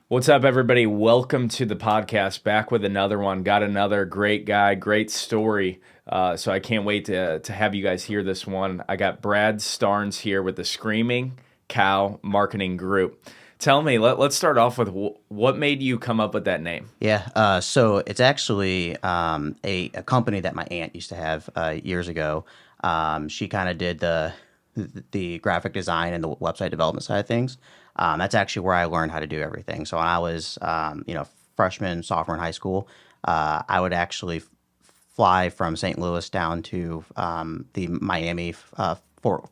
What's up, everybody? Welcome to the podcast. Back with another one. Got another great guy, great story. So I can't wait to have you guys hear this one. I got Brad Starnes here with the Screaming Cow Marketing Group. Tell me, let's start off with what made you come up with that name? So it's actually a company that my aunt used to have years ago. She kind of did the graphic design and the website development side of things. That's actually where I learned how to do everything. So when I was, freshman, sophomore in high school, I would actually fly from St. Louis down to the Fort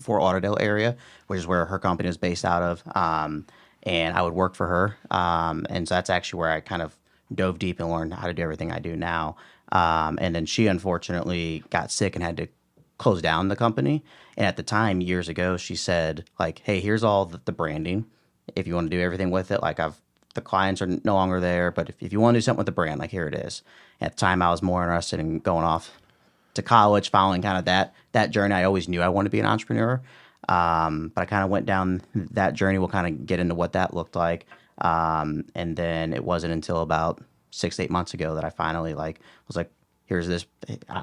Lauderdale area, which is where her company is based out of. And I would work for her. And so that's actually where I kind of dove deep and learned how to do everything I do now. And then she unfortunately got sick and had to close down the company. And at the time, years ago, she said, like, hey, here's all the branding. If you want to do everything with it, like the clients are no longer there, but if you want to do something with the brand, like here it is. At the time, I was more interested in going off to college, following kind of that journey. I always knew I wanted to be an entrepreneur, but I kind of went down that journey. We'll kind of get into what that looked like, and then it wasn't until about 6 to 8 months ago that I finally was like, here's this.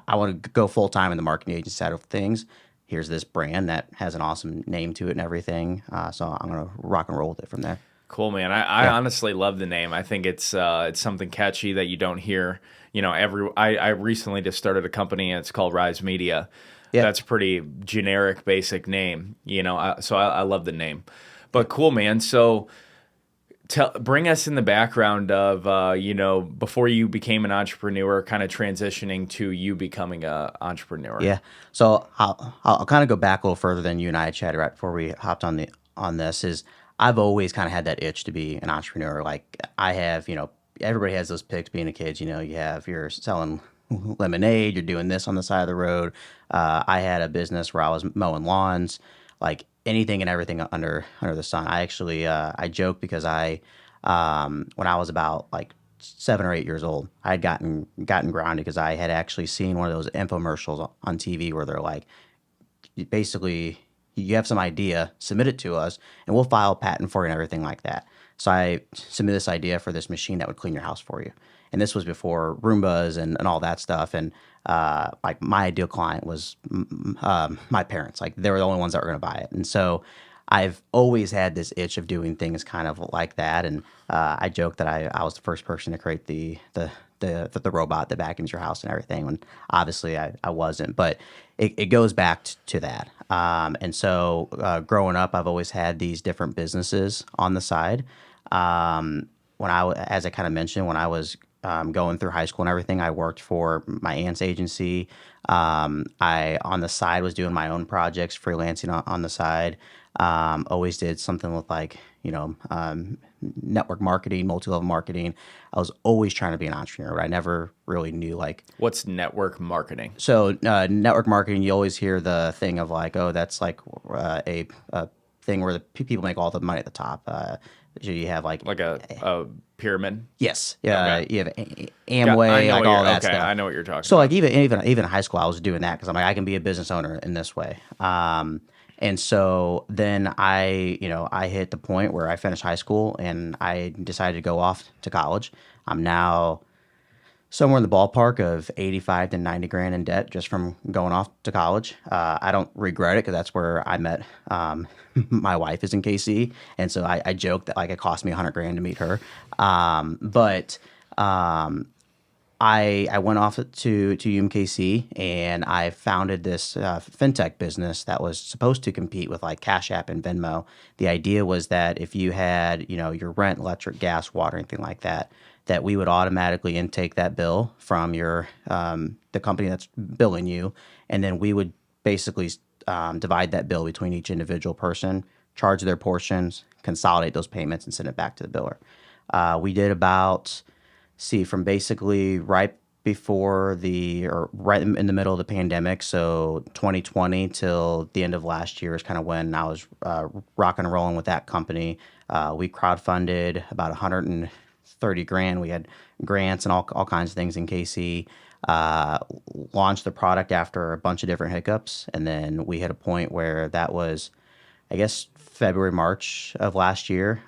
I want to go full time in the marketing agency side of things. Here's this brand that has an awesome name to it and everything. So I'm gonna rock and roll with it from there. Cool, man. I Yeah. honestly love the name. I think it's something catchy that you don't hear. I recently just started a company and it's called Rise Media. Yeah. That's a pretty generic, basic name. I love the name. But cool, man. So bring us in the background of before you became an entrepreneur, kind of transitioning to you becoming a entrepreneur. Yeah. So I'll kind of go back a little further than you and I chatted right before we hopped on this. Is I've always kind of had that itch to be an entrepreneur. Like I have, everybody has those pics being a kid. You're selling lemonade, you're doing this on the side of the road. I had a business where I was mowing lawns, like anything and everything under the sun. I actually I joke because when I was about like 7 or 8 years old, I had gotten grounded because I had actually seen one of those infomercials on TV where they're like, basically, you have some idea, submit it to us, and we'll file a patent for you and everything like that. So I submitted this idea for this machine that would clean your house for you. And this was before Roombas and all that stuff. And like my ideal client was my parents. Like they were the only ones that were going to buy it. And so I've always had this itch of doing things kind of like that. And I joke that I was the first person to create the robot that vacuums your house and everything. When obviously I wasn't, but it goes back to that. And so growing up, I've always had these different businesses on the side. As I kind of mentioned, when I was going through high school and everything, I worked for my aunt's agency. I on the side was doing my own projects, freelancing on the side. Always did something with network marketing, multi-level marketing. I was always trying to be an entrepreneur, but I never really knew like. What's network marketing? So network marketing, you always hear the thing of like, oh, that's like a thing where the people make all the money at the top. So you have like Like a pyramid? yes, yeah, Okay. you have I Amway, know like what all you're that okay. stuff. I know what you're talking So like about. even in high school, I was doing that because I'm like I can be a business owner in this way. And so then I hit the point where I finished high school and I decided to go off to college. I'm now somewhere in the ballpark of 85 to 90 grand in debt just from going off to college. I don't regret it because that's where I met my wife is in KC. And so I joke that like it cost me 100 grand to meet her. But I went off to UMKC and I founded this fintech business that was supposed to compete with like Cash App and Venmo. The idea was that if you had, your rent, electric, gas, water, anything like that, that we would automatically intake that bill from your the company that's billing you, and then we would basically divide that bill between each individual person, charge their portions, consolidate those payments, and send it back to the biller. We did about from basically right before or right in the middle of the pandemic, so 2020 till the end of last year is kind of when I was rocking and rolling with that company. We crowdfunded about 130 grand. We had grants and all kinds of things in KC. Uh, Launched the product after a bunch of different hiccups, and then we hit a point where that was, I guess, February, March of last year.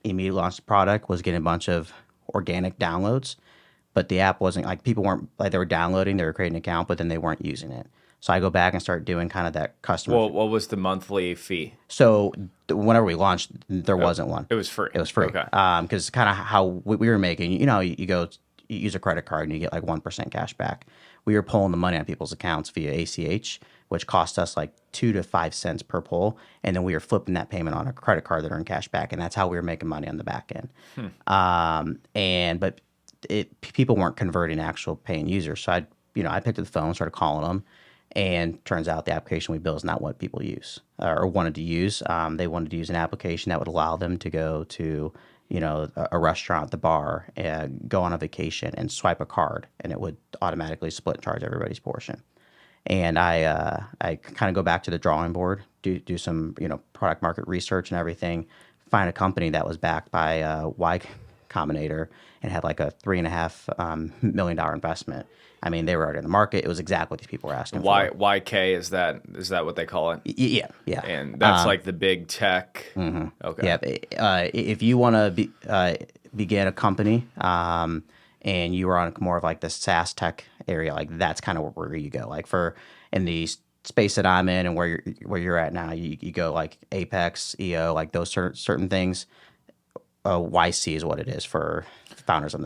immediately launched the product, was getting a bunch of organic downloads, but the app wasn't like people weren't like they were downloading, they were creating an account, but then they weren't using it. So I go back and start doing kind of that customer. Well, what was the monthly fee? So whenever we launched, there wasn't one. It was free. It was free. Okay. Because kind of how we were making, you go, you use a credit card and you get like 1% cash back. We were pulling the money on people's accounts via ACH, which cost us like 2 to 5 cents per pull, and then we were flipping that payment on a credit card that earned cash back, and that's how we were making money on the back end. But people weren't converting actual paying users, so I picked up the phone, started calling them, and turns out the application we built is not what people use or wanted to use. They wanted to use an application that would allow them to go to a restaurant, the bar, and go on a vacation and swipe a card, and it would automatically split and charge everybody's portion. And I kind of go back to the drawing board, do some product market research and everything, find a company that was backed by Y Combinator and had like a $3.5 million investment. I mean, they were already in the market. It was exactly what these people were asking for. YK, is that what they call it? Yeah. And that's like the big tech. Okay. Yeah. If you want to begin a company and you are on more of like the SaaS tech area, like that's kind of where you go. Like in the space that I'm in and where you're at now, you go like Apex, EO, like those certain things. YC is what it is for founders on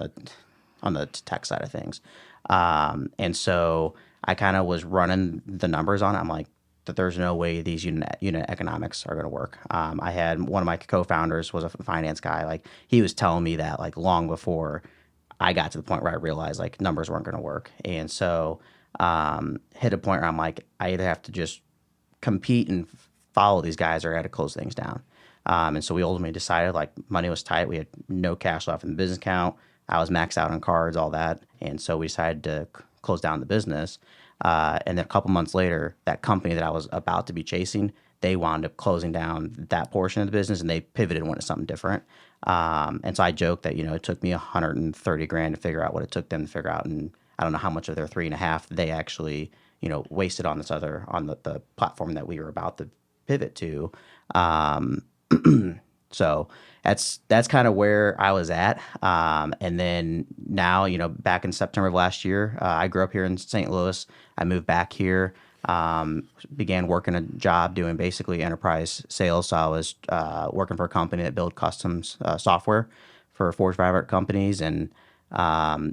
the tech side of things. And so I kind of was running the numbers on it. I'm like, that there's no way these unit economics are going to work. I had one of my co-founders was a finance guy. Like he was telling me that like long before I got to the point where I realized like numbers weren't going to work. And so hit a point where I'm like, I either have to just compete and follow these guys or I got to close things down. And so we ultimately decided like money was tight. We had no cash left in the business account. I was maxed out on cards, all that. And so we decided to close down the business. And then a couple months later, that company that I was about to be chasing, they wound up closing down that portion of the business and they pivoted and went to something different. And so I joked that, it took me $130,000 to figure out what it took them to figure out. And I don't know how much of their 3.5 they actually, wasted on the platform that we were about to pivot to. So that's kind of where I was at. And then now, back in September of last year, I grew up here in St. Louis. I moved back here, began working a job doing basically enterprise sales. So I was working for a company that built custom software for Fortune 500 companies and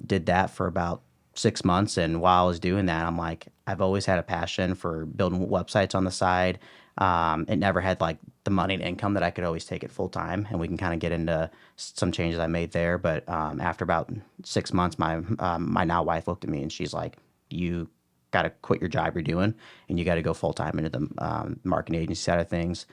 did that for about 6 months. And while I was doing that, I'm like, I've always had a passion for building websites on the side. It never had like the money and income that I could always take it full time, and we can kind of get into some changes I made there. But after about 6 months, my now wife looked at me and she's like, "You got to quit your job you're doing, and you got to go full time into the marketing agency side of things,"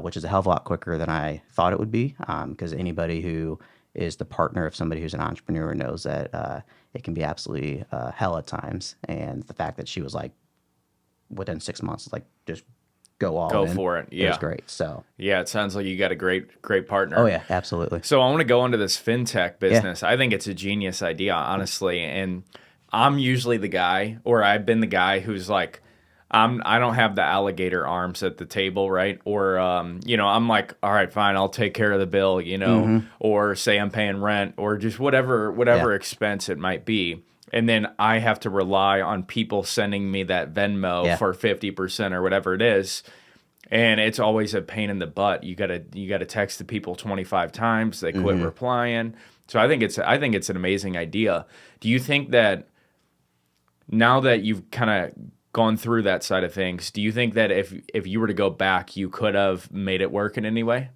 which is a hell of a lot quicker than I thought it would be. Because anybody who is the partner of somebody who's an entrepreneur knows that it can be absolutely hell at times. And the fact that she was like, within 6 months, like just go in. For it. Yeah. It was great. So yeah, it sounds like you got a great partner. Oh yeah, absolutely. So I want to go into this fintech business. Yeah. I think it's a genius idea, honestly. And I'm usually the guy, or I've been the guy who's like, I don't have the alligator arms at the table, right? Or I'm like, all right, fine, I'll take care of the bill, or say I'm paying rent, or just whatever expense it might be. And then I have to rely on people sending me that Venmo for 50% or whatever it is. And it's always a pain in the butt. You gotta text the people 25 times. They quit replying. So I think it's an amazing idea. Do you think that now that you've kind of gone through that side of things, do you think that if you were to go back, you could have made it work in any way?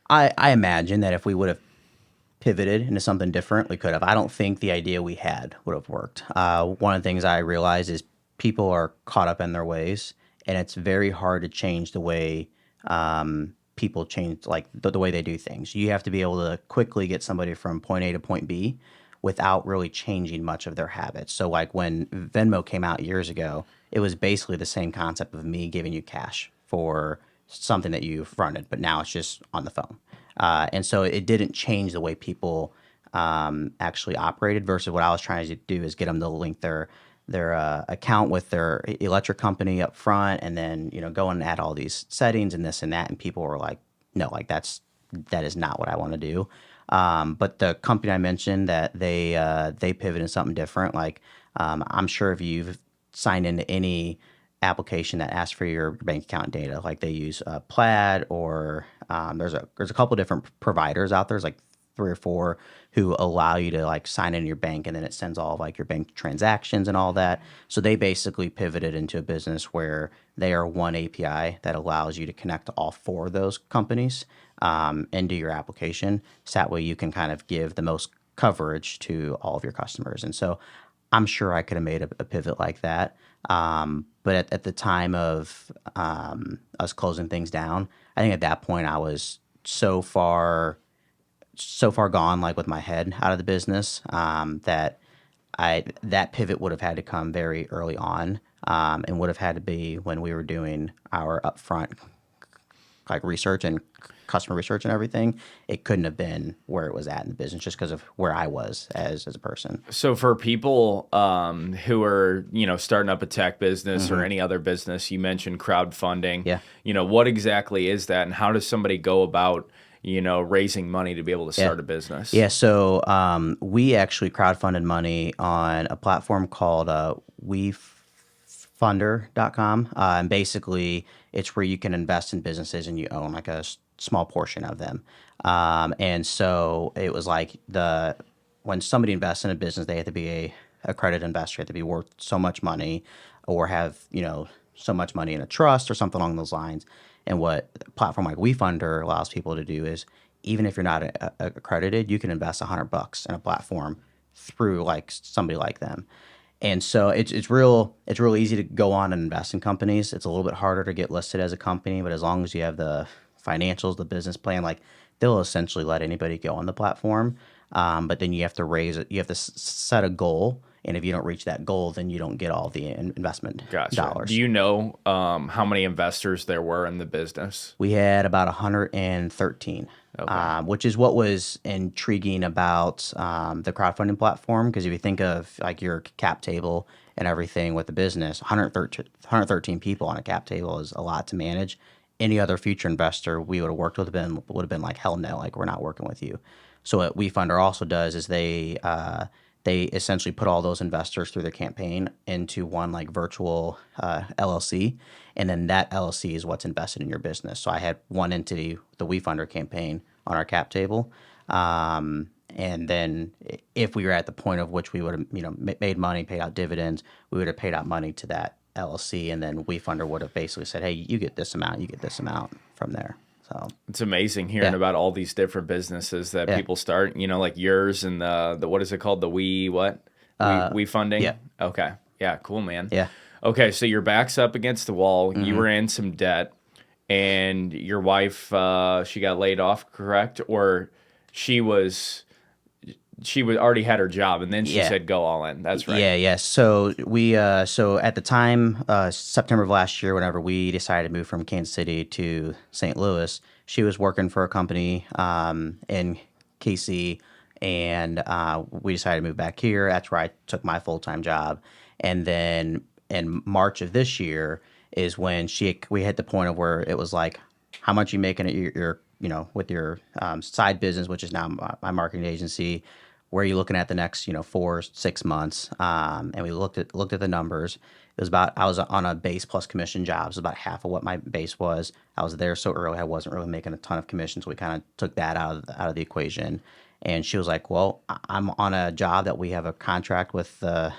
I imagine that if we would have pivoted into something different, we could have. I don't think the idea we had would have worked. One of the things I realized is people are caught up in their ways, and it's very hard to change the way people change, like the way they do things. You have to be able to quickly get somebody from point A to point B without really changing much of their habits. So like when Venmo came out years ago, it was basically the same concept of me giving you cash for something that you fronted, but now it's just on the phone. And so it didn't change the way people actually operated versus what I was trying to do is get them to link their account with their electric company up front and then, go and add all these settings and this and that. And people were like, no, like that's that is not what I want to do. But the company I mentioned that they pivot into something different. Like I'm sure if you've signed into any application that asks for your bank account data, like they use Plaid or there's a couple different providers out there. There's like three or four who allow you to like sign in your bank, and then it sends all of like your bank transactions and all that. So they basically pivoted into a business where they are one API that allows you to connect to all four of those companies into your application. So that way you can kind of give the most coverage to all of your customers. And so I'm sure I could have made a pivot like that. But at the time of us closing things down, I think at that point I was so far gone, like with my head out of the business, that pivot would have had to come very early on, and would have had to be when we were doing our upfront like research and customer research and everything. It couldn't have been where it was at in the business just because of where I was as a person. So for people who are, starting up a tech business or any other business, you mentioned crowdfunding. Yeah. What exactly is that, and how does somebody go about, raising money to be able to start a business? Yeah, so we actually crowdfunded money on a platform called wefunder.com. And basically, it's where you can invest in businesses and you own like a small portion of them. And so it was like when somebody invests in a business, they have to be a accredited investor, they have to be worth so much money or have, so much money in a trust or something along those lines. And what a platform like WeFunder allows people to do is, even if you're not accredited, you can invest $100 in a platform through like somebody like them. And so it's real easy to go on and invest in companies. It's a little bit harder to get listed as a company, but as long as you have the financials, the business plan, like they'll essentially let anybody go on the platform. But then you have to set a goal. And if you don't reach that goal, then you don't get all the investment dollars. Do you know how many investors there were in the business? We had about 113, which is what was intriguing about the crowdfunding platform. Because if you think of like your cap table and everything with the business, 113 people on a cap table is a lot to manage. Any other future investor we would have worked with would have been like, hell no, like we're not working with you. So what WeFunder also does is they essentially put all those investors through their campaign into one like virtual LLC, and then that LLC is what's invested in your business. So I had one entity, the WeFunder campaign, on our cap table, and then if we were at the point of which we would have made money, paid out dividends, we would have paid out money to that LLC, and then WeFunder would have basically said, hey, you get this amount, you get this amount from there. So it's amazing hearing about all these different businesses that people start, like yours and the what is it called? The We funding? Yeah. Okay. Yeah, cool, man. Yeah. Okay, so your back's up against the wall. You were in some debt, and your wife, she got laid off, correct? Or she already had her job, and then she said go all in. That's right. Yeah. So so at the time, September of last year, whenever we decided to move from Kansas City to St. Louis, she was working for a company in KC, and we decided to move back here. That's where I took my full-time job. And then in March of this year is when we hit the point of where it was like, how much you making at your with your side business, which is now my marketing agency. Where are you looking at the next 4-6 months? And we looked at the numbers. It was about, I was on a base plus commission job. It was about half of what my base was. I was there so early, I wasn't really making a ton of commission, so we kind of took that out of the equation. And she was like, well, I'm on a job that we have a contract with the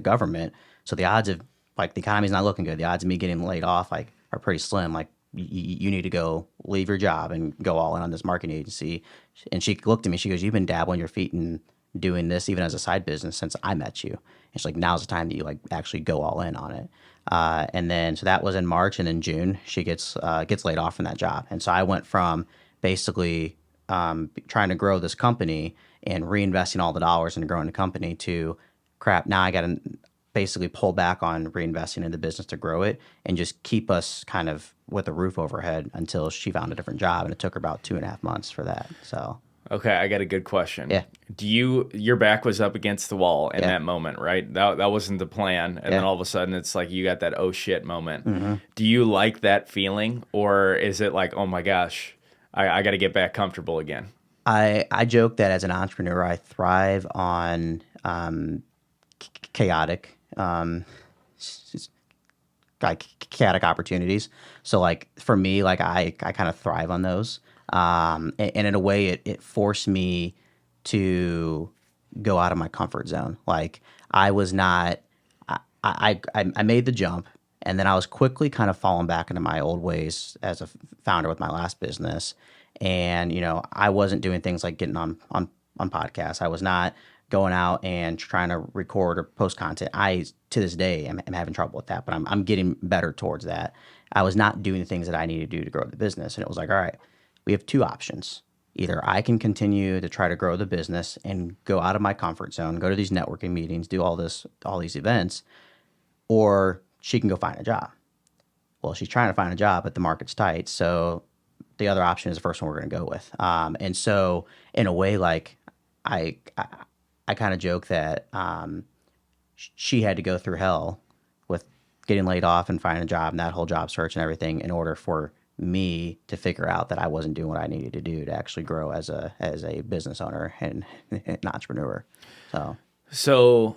government, so the odds of, like, the economy's not looking good. The odds of me getting laid off like are pretty slim. Like, you need to go leave your job and go all in on this marketing agency. And she looked at me, she goes, you've been dabbling your feet in doing this even as a side business since I met you. And she's like, now's the time that you like actually go all in on it. And then, so that was in March, and in June she gets laid off from that job. And so I went from basically trying to grow this company and reinvesting all the dollars into growing the company to, crap, now I got to basically pull back on reinvesting in the business to grow it and just keep us kind of with a roof overhead until she found a different job. And it took her about 2.5 months for that. So. Okay, I got a good question. Yeah. Your back was up against the wall in that moment, right? That wasn't the plan. And then all of a sudden it's like you got that oh shit moment. Do you like that feeling? Or is it like, oh my gosh, I got to get back comfortable again. I joke that as an entrepreneur, I thrive on chaotic, like chaotic opportunities. So like for me, like I kind of thrive on those. And in a way, it forced me to go out of my comfort zone. Like I was not, I made the jump, and then I was quickly kind of falling back into my old ways as a founder with my last business. And I wasn't doing things like getting on podcasts. I was not going out and trying to record or post content. I to this day am having trouble with that, but I'm getting better towards that. I was not doing the things that I needed to do to grow the business, and it was like, all right, we have two options. Either I can continue to try to grow the business and go out of my comfort zone, go to these networking meetings, do all these events, or she can go find a job. Well, she's trying to find a job, but the market's tight. So the other option is the first one we're going to go with. And so in a way, like I I kind of joke that she had to go through hell with getting laid off and finding a job and that whole job search and everything in order for me to figure out that I wasn't doing what I needed to do to actually grow as a business owner and an entrepreneur. So So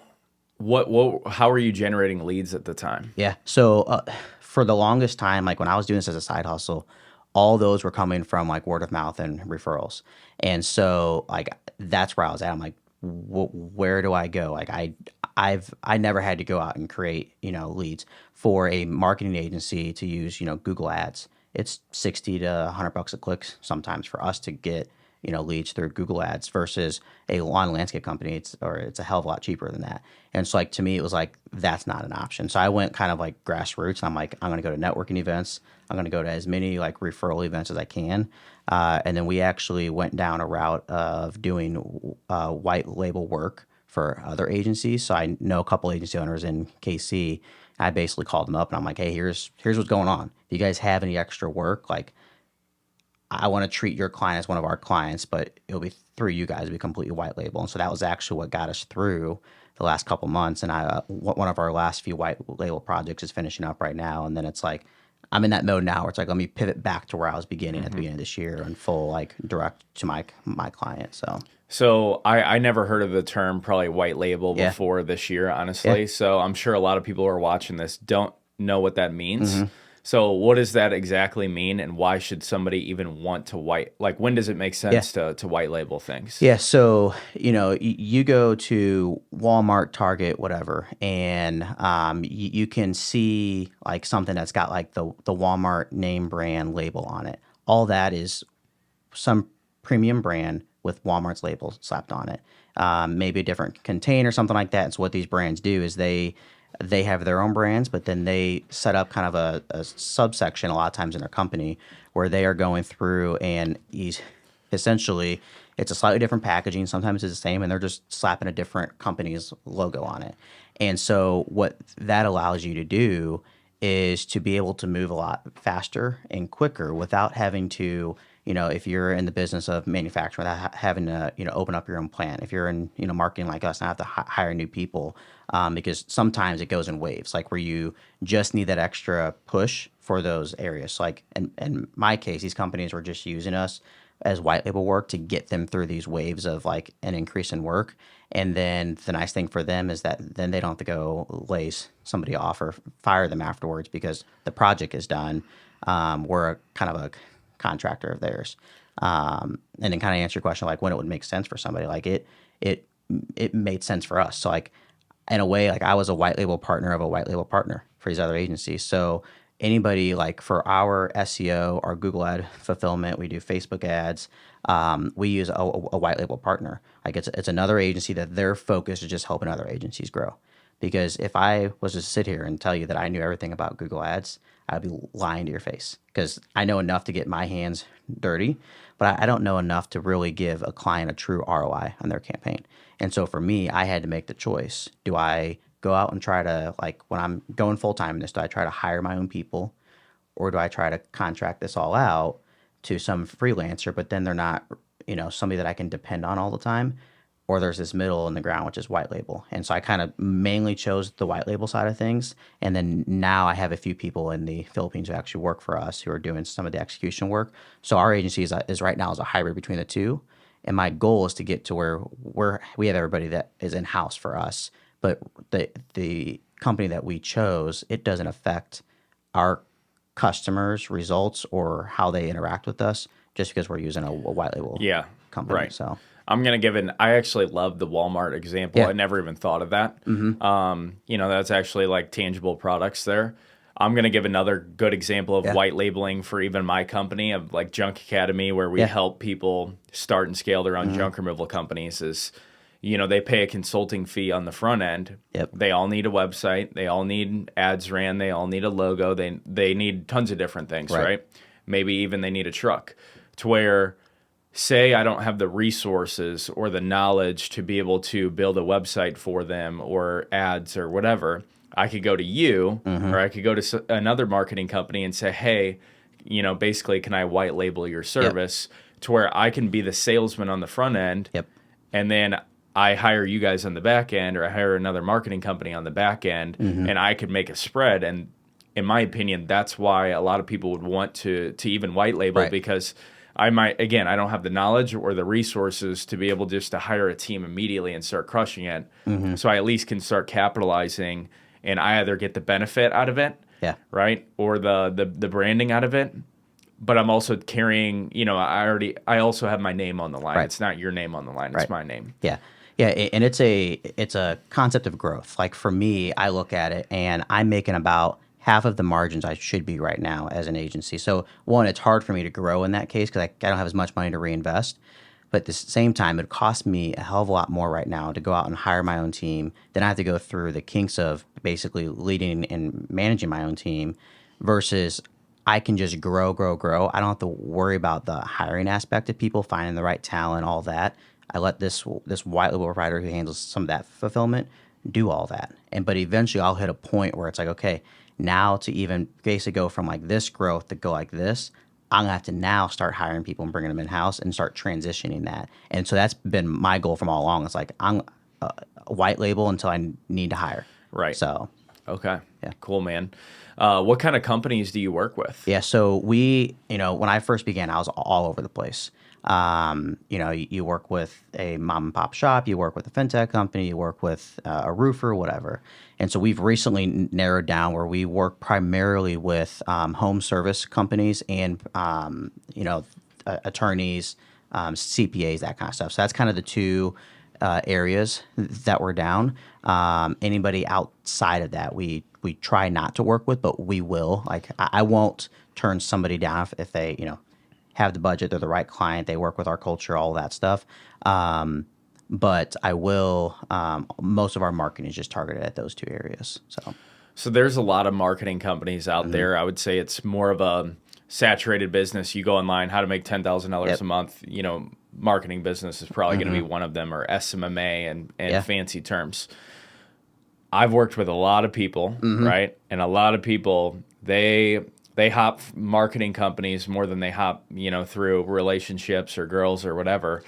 how were you generating leads at the time? yeah. So for the longest time, like when I was doing this as a side hustle, all those were coming from like word of mouth and referrals. And so like that's where I was at. I'm like, where do I go? Like I never had to go out and create leads for a marketing agency to use Google Ads. It's 60 to $100 a click sometimes for us to get leads through Google Ads versus a lawn landscape company. It's a hell of a lot cheaper than that. And so like to me, it was like that's not an option. So I went kind of like grassroots. And I'm like, I'm going to go to networking events. I'm going to go to as many like referral events as I can. And then we actually went down a route of doing white label work for other agencies. So I know a couple agency owners in KC. I basically called them up and I'm like, hey, here's what's going on. If you guys have any extra work, like I want to treat your client as one of our clients, but it'll be through you guys. It'll be completely white label. And so that was actually what got us through the last couple months. And one of our last few white label projects is finishing up right now. And then it's like, I'm in that mode now where it's like, let me pivot back to where I was beginning at the beginning of this year and full like direct to my client. So I never heard of the term probably white label Yeah. before this year, honestly. Yeah. So I'm sure a lot of people who are watching this don't know what that means. Mm-hmm. So what does that exactly mean, and why should somebody even want to when does it make sense to white label things? Yeah, so you go to Walmart, Target, whatever, and you can see like something that's got like the Walmart name brand label on it. All that is some premium brand with Walmart's label slapped on it. Maybe a different container, something like that. And so what these brands do is they have their own brands, but then they set up kind of a subsection a lot of times in their company where they are going through and essentially it's a slightly different packaging. Sometimes it's the same, and they're just slapping a different company's logo on it. And so what that allows you to do is to be able to move a lot faster and quicker without having to, if you're in the business of manufacturing, without having to, open up your own plant. If you're in, marketing like us and have to hire new people, because sometimes it goes in waves, like where you just need that extra push for those areas. So like in my case, these companies were just using us as white label work to get them through these waves of like an increase in work. And then the nice thing for them is that then they don't have to go lay somebody off or fire them afterwards because the project is done. We're kind of a contractor of theirs. And then kind of answer your question, like when it would make sense for somebody, like it made sense for us. So like in a way, like I was a white label partner of a white label partner for these other agencies. So anybody like for our SEO, our Google ad fulfillment, we do Facebook ads. We use a white label partner. Like it's another agency that their focus is just helping other agencies grow. Because if I was to sit here and tell you that I knew everything about Google Ads, I'd be lying to your face. Because I know enough to get my hands dirty, but I don't know enough to really give a client a true ROI on their campaign. And so for me, I had to make the choice. Do I go out and try to, like when I'm going full time in this, do I try to hire my own people, or do I try to contract this all out to some freelancer, but then they're not, somebody that I can depend on all the time? or there's this middle in the ground, which is white label. And so I kind of mainly chose the white label side of things. And then now I have a few people in the Philippines who actually work for us who are doing some of the execution work. So our agency is right now is a hybrid between the two. And my goal is to get to where we have everybody that is in house for us, but the company that we chose, it doesn't affect our customers' results or how they interact with us just because we're using a white label Yeah. company. Right. So I'm going to give I actually love the Walmart example. yeah, I never even thought of that. That's actually like tangible products there. I'm going to give another good example of yeah, white labeling for even my company of like Junk Academy, where we yeah, help people start and scale their own junk removal companies is, they pay a consulting fee on the front end. yep, They all need a website. They all need ads ran. They all need a logo. They need tons of different things, right? Maybe even they need a truck to where say I don't have the resources or the knowledge to be able to build a website for them or ads or whatever, I could go to you or I could go to another marketing company and say, hey, basically, can I white label your yep, service to where I can be the salesman on the front end yep, and then I hire you guys on the back end or I hire another marketing company on the back end and I could make a spread. And in my opinion, that's why a lot of people would want to even white label right, because I don't have the knowledge or the resources to be able just to hire a team immediately and start crushing it. So I at least can start capitalizing and I either get the benefit out of it, yeah, right? Or the branding out of it. But I'm also carrying, I also have my name on the line. right, It's not your name on the line, it's right, my name. yeah, yeah, and it's a concept of growth. Like for me, I look at it and I'm making about half of the margins I should be right now as an agency. So one, it's hard for me to grow in that case because I don't have as much money to reinvest. But at the same time, it costs me a hell of a lot more right now to go out and hire my own team. Then I have to go through the kinks of basically leading and managing my own team versus I can just grow, grow, grow. I don't have to worry about the hiring aspect of people, finding the right talent, all that. I let this white label provider who handles some of that fulfillment do all that. But eventually I'll hit a point where it's like, okay, now to even basically go from like this growth to go like this, I'm gonna have to now start hiring people and bringing them in house and start transitioning that. And so that's been my goal from all along. It's like I'm a white label until I need to hire. Right. So Okay. yeah. Cool, man. What kind of companies do you work with? Yeah, so when I first began, I was all over the place. You work with a mom and pop shop, you work with a fintech company, you work with a roofer, whatever. And so we've recently narrowed down where we work primarily with home service companies and attorneys, CPAs, that kind of stuff. So that's kind of the two areas that we're down. Anybody outside of that, we try not to work with, but we will. Like I won't turn somebody down if they have the budget, they're the right client, they work with our culture, all that stuff. But I will. Most of our marketing is just targeted at those two areas. So there's a lot of marketing companies out Mm-hmm. there. I would say it's more of a saturated business. You go online, how to make $10,000 Yep. a month. Marketing business is probably going to be Mm-hmm. one of them, or SMMA and Yeah. fancy terms. I've worked with a lot of people, Mm-hmm. right? And a lot of people, they hop marketing companies more than they hop, through relationships or girls or whatever.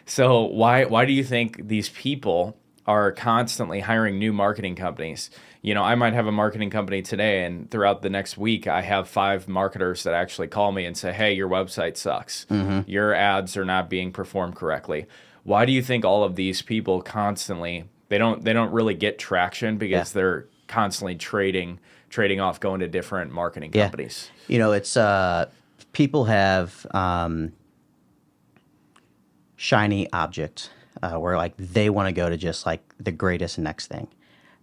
So why do you think these people are constantly hiring new marketing companies? I might have a marketing company today, and throughout the next week, I have 5 marketers that actually call me and say, "Hey, your website sucks. Mm-hmm. Your ads are not being performed correctly." Why do you think all of these people constantly they don't really get traction Yeah. because they're constantly trading off, going to different marketing Yeah. companies? It's people have shiny object where like they want to go to just like the greatest next thing.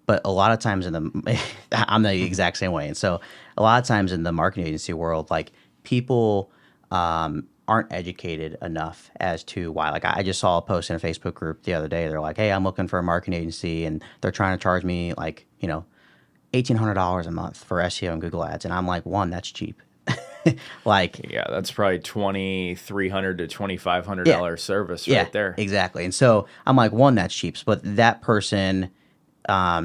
But a lot of times I'm the exact same way. And so a lot of times in the marketing agency world, like people aren't educated enough as to why. Like I just saw a post in a Facebook group the other day. They're like, "Hey, I'm looking for a marketing agency, and they're trying to charge me like $1,800 a month for SEO and Google Ads." And I'm like, one, that's cheap. Like, Yeah, that's probably $2,300 to yeah, $2,500 service yeah, right there. exactly. And so I'm like, one, that's cheap. But that person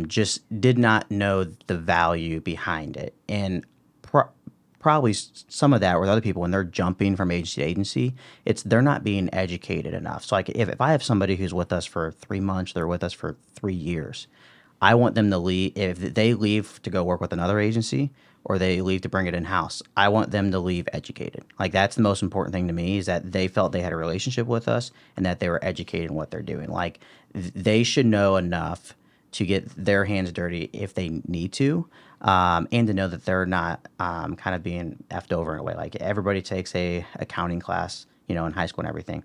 just did not know the value behind it. And probably some of that with other people when they're jumping from agency to agency, it's they're not being educated enough. So like if I have somebody who's with us for 3 months, they're with us for 3 years, I want them to leave. If they leave to go work with another agency or they leave to bring it in house, I want them to leave educated. Like that's the most important thing to me is that they felt they had a relationship with us and that they were educated in what they're doing. Like they should know enough to get their hands dirty if they need to, and to know that they're not kind of being effed over in a way. Like everybody takes a accounting class, in high school and everything.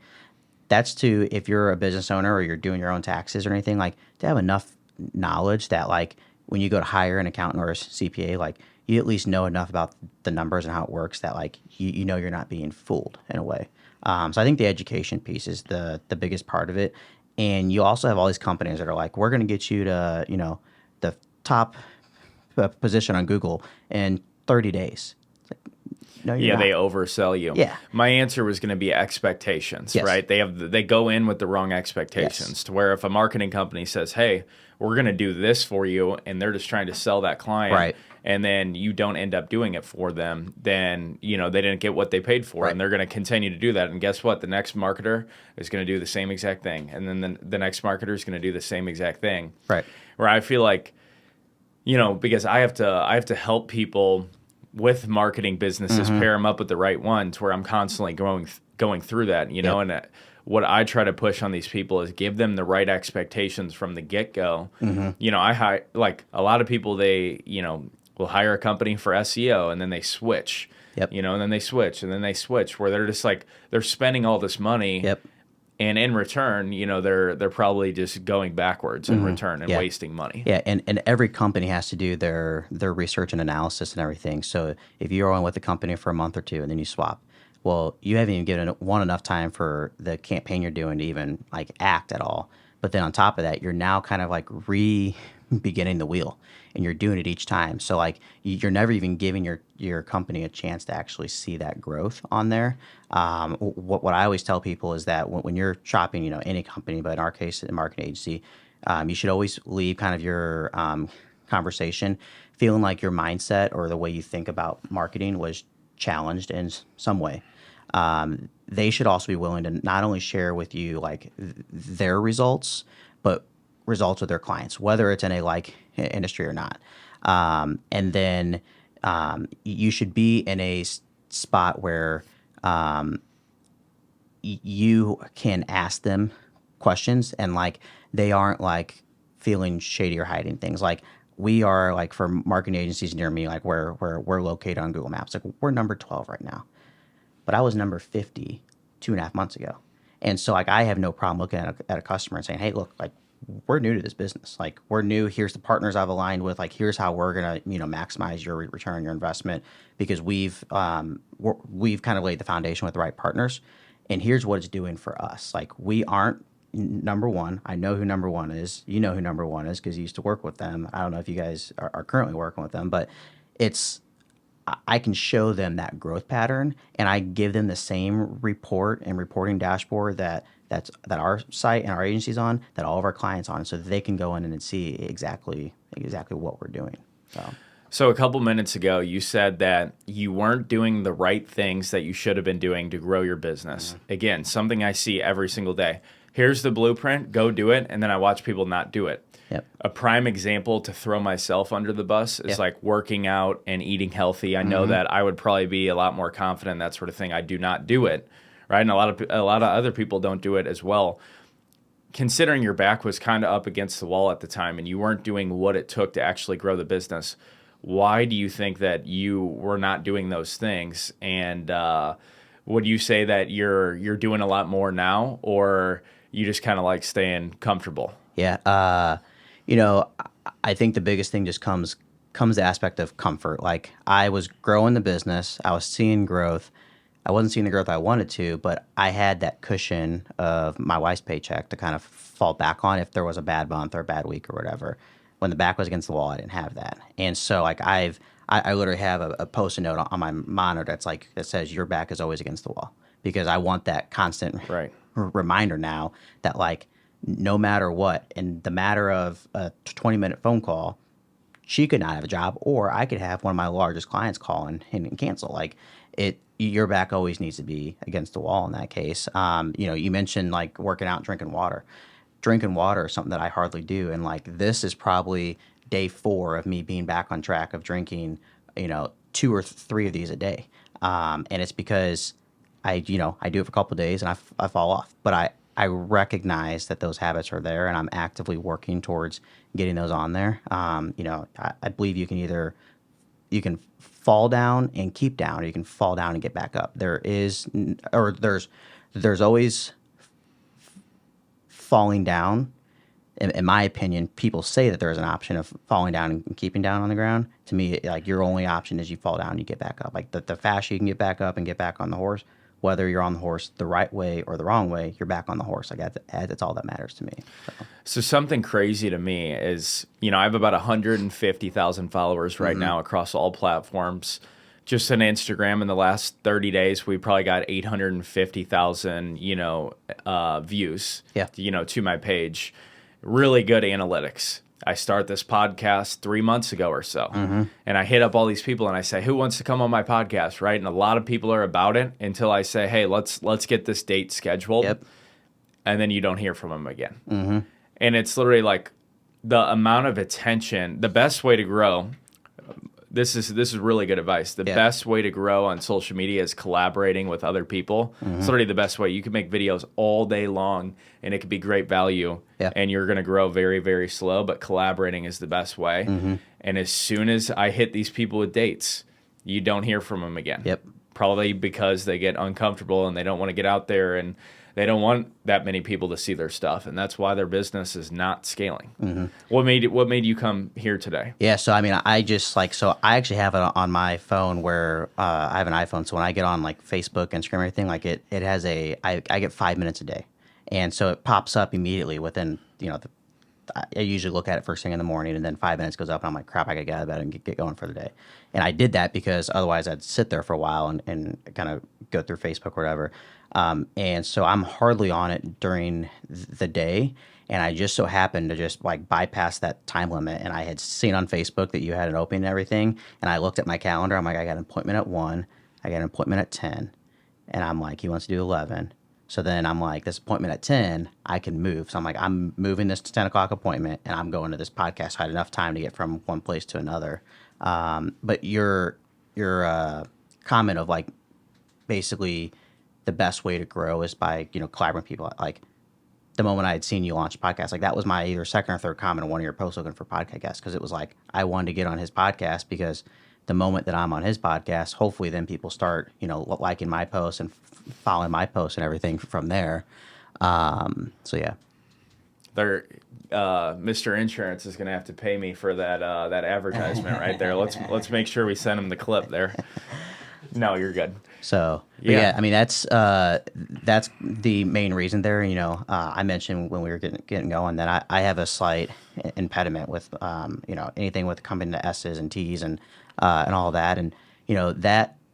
That's to if you're a business owner or you're doing your own taxes or anything, like to have enough knowledge that like when you go to hire an accountant or a CPA, like you at least know enough about the numbers and how it works that like you know you're not being fooled in a way. So I think the education piece is the biggest part of it. And you also have all these companies that are like, we're going to get you to the top position on Google in 30 days. It's like, no, you're Yeah, not. they oversell you. Yeah. My answer was going to be expectations, Yes. right? They go in with the wrong expectations Yes. to where if a marketing company says, "Hey, we're going to do this for you," and they're just trying to sell that client, Right. and then you don't end up doing it for them, then they didn't get what they paid for, Right. and they're going to continue to do that. And guess what? The next marketer is going to do the same exact thing, and then the next marketer is going to do the same exact thing. Right. Where I feel like, because I have to help people with marketing businesses, pair them up with the right ones where I'm constantly going through that, and what I try to push on these people is give them the right expectations from the get-go. I like a lot of people, they, will hire a company for SEO and then they switch, Yep. and then they switch and then they switch where they're just like, they're spending all this money. Yep. And in return, they're probably just going backwards in return and Yeah. wasting money. Yeah, and every company has to do their research and analysis and everything. So if you're on with the company for a month or two and then you swap, well, you haven't even given one enough time for the campaign you're doing to even like act at all. But then on top of that, you're now kind of like beginning the wheel, and you're doing it each time. So like you're never even giving your company a chance to actually see that growth on there. What I always tell people is that when you're shopping, any company, but in our case, a marketing agency, you should always leave kind of your conversation feeling like your mindset or the way you think about marketing was challenged in some way. They should also be willing to not only share with you like their results, but results with their clients, whether it's in a like industry or not. And then you should be in a spot where you can ask them questions and like they aren't like feeling shady or hiding things. Like we are like for marketing agencies near me, like where we're located on Google Maps, like we're number 12 right now, but I was number 50 2.5 months ago. And so like I have no problem looking at a customer and saying, hey, look, like we're new to this business. Like we're new. Here's the partners I've aligned with. Like here's how we're gonna maximize your return on your investment because we've kind of laid the foundation with the right partners. And here's what it's doing for us. Like we aren't number one. I know who number one is. You know who number one is because you used to work with them. I don't know if you guys are currently working with them, but I can show them that growth pattern, and I give them the same report and reporting dashboard that our site and our agency's on, that all of our clients on, so that they can go in and see exactly what we're doing. So a couple minutes ago, you said that you weren't doing the right things that you should have been doing to grow your business. Again, something I see every single day. Here's the blueprint, go do it, and then I watch people not do it. Yep. A prime example to throw myself under the bus is like working out and eating healthy. I know that I would probably be a lot more confident, that sort of thing. I do not do it, right? And a lot of other people don't do it as well. Considering your back was kind of up against the wall at the time and you weren't doing what it took to actually grow the business, why do you think that you were not doing those things? And would you say that you're doing a lot more now, or you just kind of like staying comfortable? Yeah. I think the biggest thing just comes the aspect of comfort. Like I was growing the business, I was seeing growth. I wasn't seeing the growth I wanted to, but I had that cushion of my wife's paycheck to kind of fall back on if there was a bad month or a bad week or whatever. When the back was against the wall, I didn't have that. And so like I literally have a Post-it note on my monitor that says your back is always against the wall, because I want that constant reminder now that like no matter what, in the matter of a 20-minute phone call, she could not have a job, or I could have one of my largest clients call and cancel. Like your back always needs to be against the wall in that case. You mentioned like working out, drinking water. Drinking water is something that I hardly do, and like this is probably day 4 of me being back on track of drinking, 2 or 3 of these a day. And it's because I do it for a couple of days and I fall off. But I recognize that those habits are there, and I'm actively working towards getting those on there. I believe you can fall down and keep down, or you can fall down and get back up. There's always falling down. In my opinion, people say that there's an option of falling down and keeping down on the ground. To me, like your only option is you fall down and you get back up. Like the faster you can get back up and get back on the horse, whether you're on the horse the right way or the wrong way, you're back on the horse. Like that's all that matters to me. So something crazy to me is, I have about 150,000 followers right now across all platforms. Just on Instagram in the last 30 days, we probably got 850,000, views, to my page. Really good analytics. I start this podcast 3 months ago or so, and I hit up all these people and I say, who wants to come on my podcast, right? And a lot of people are about it until I say, hey, let's get this date scheduled. Yep. And then you don't hear from them again. And it's literally like the amount of attention, the best way to grow. This is really good advice. The best way to grow on social media is collaborating with other people. It's literally the best way. You can make videos all day long, and it could be great value, and you're going to grow very, very slow, but collaborating is the best way. And as soon as I hit these people with dates, you don't hear from them again. Yep. Probably because they get uncomfortable and they don't want to get out there, and they don't want that many people to see their stuff, and that's why their business is not scaling. What made you come here today? Yeah, so I mean, I actually have it on my phone where I have an iPhone. So when I get on like Facebook, Instagram, everything, like it has I get 5 minutes a day, and so it pops up immediately within I usually look at it first thing in the morning, and then 5 minutes goes up, and I'm like, crap, I gotta get out of bed and get going for the day. And I did that because otherwise I'd sit there for a while and kind of go through Facebook or whatever. And so I'm hardly on it during the day, and I just so happened to just like bypass that time limit. And I had seen on Facebook that you had an opening and everything, and I looked at my calendar. I'm like, I got an appointment at 1, I got an appointment at 10, and I'm like, he wants to do 11. So then I'm like, this appointment at 10, I can move. So I'm like, I'm moving this to 10 o'clock appointment, and I'm going to this podcast. So I had enough time to get from one place to another. But your comment of like basically the best way to grow is by, collaborating with people. Like the moment I had seen you launch a podcast, like that was my either second or third comment on one of your posts looking for podcast guests, because it was like I wanted to get on his podcast, because the moment that I'm on his podcast, hopefully then people start, liking my posts and following my posts and everything from there. So yeah. Mr. Insurance is going to have to pay me for that advertisement right there. Let's make sure we send him the clip there. No, you're good. So yeah, I mean that's the main reason there. I mentioned when we were getting going that I have a slight impediment with anything with coming to S's and T's and all that, and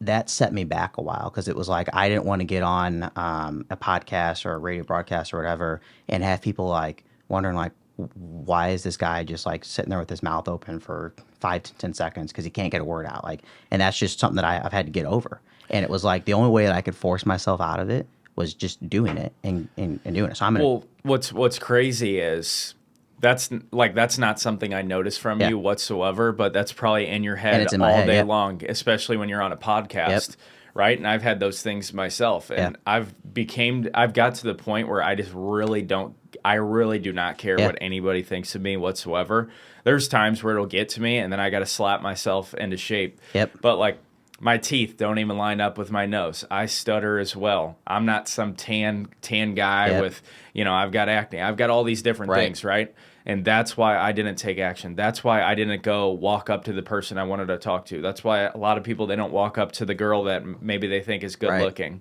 that set me back a while, because it was like I didn't want to get on a podcast or a radio broadcast or whatever and have people like wondering like, why is this guy just like sitting there with his mouth open for 5 to 10 seconds because he can't get a word out? Like, and that's just something that I've had to get over. And it was like the only way that I could force myself out of it was just doing it and doing it. So what's crazy is that's not something I noticed from you whatsoever, but that's probably in your head all day long, especially when you're on a podcast. Right. And I've had those things myself, and I've got to the point where I just really do not care what anybody thinks of me whatsoever. There's times where it'll get to me and then I got to slap myself into shape. But like my teeth don't even line up with my nose. I stutter as well. I'm not some tan guy with, I've got acne. I've got all these different things. Right. And that's why I didn't take action. That's why I didn't go walk up to the person I wanted to talk to. That's why a lot of people, they don't walk up to the girl that maybe they think is good looking.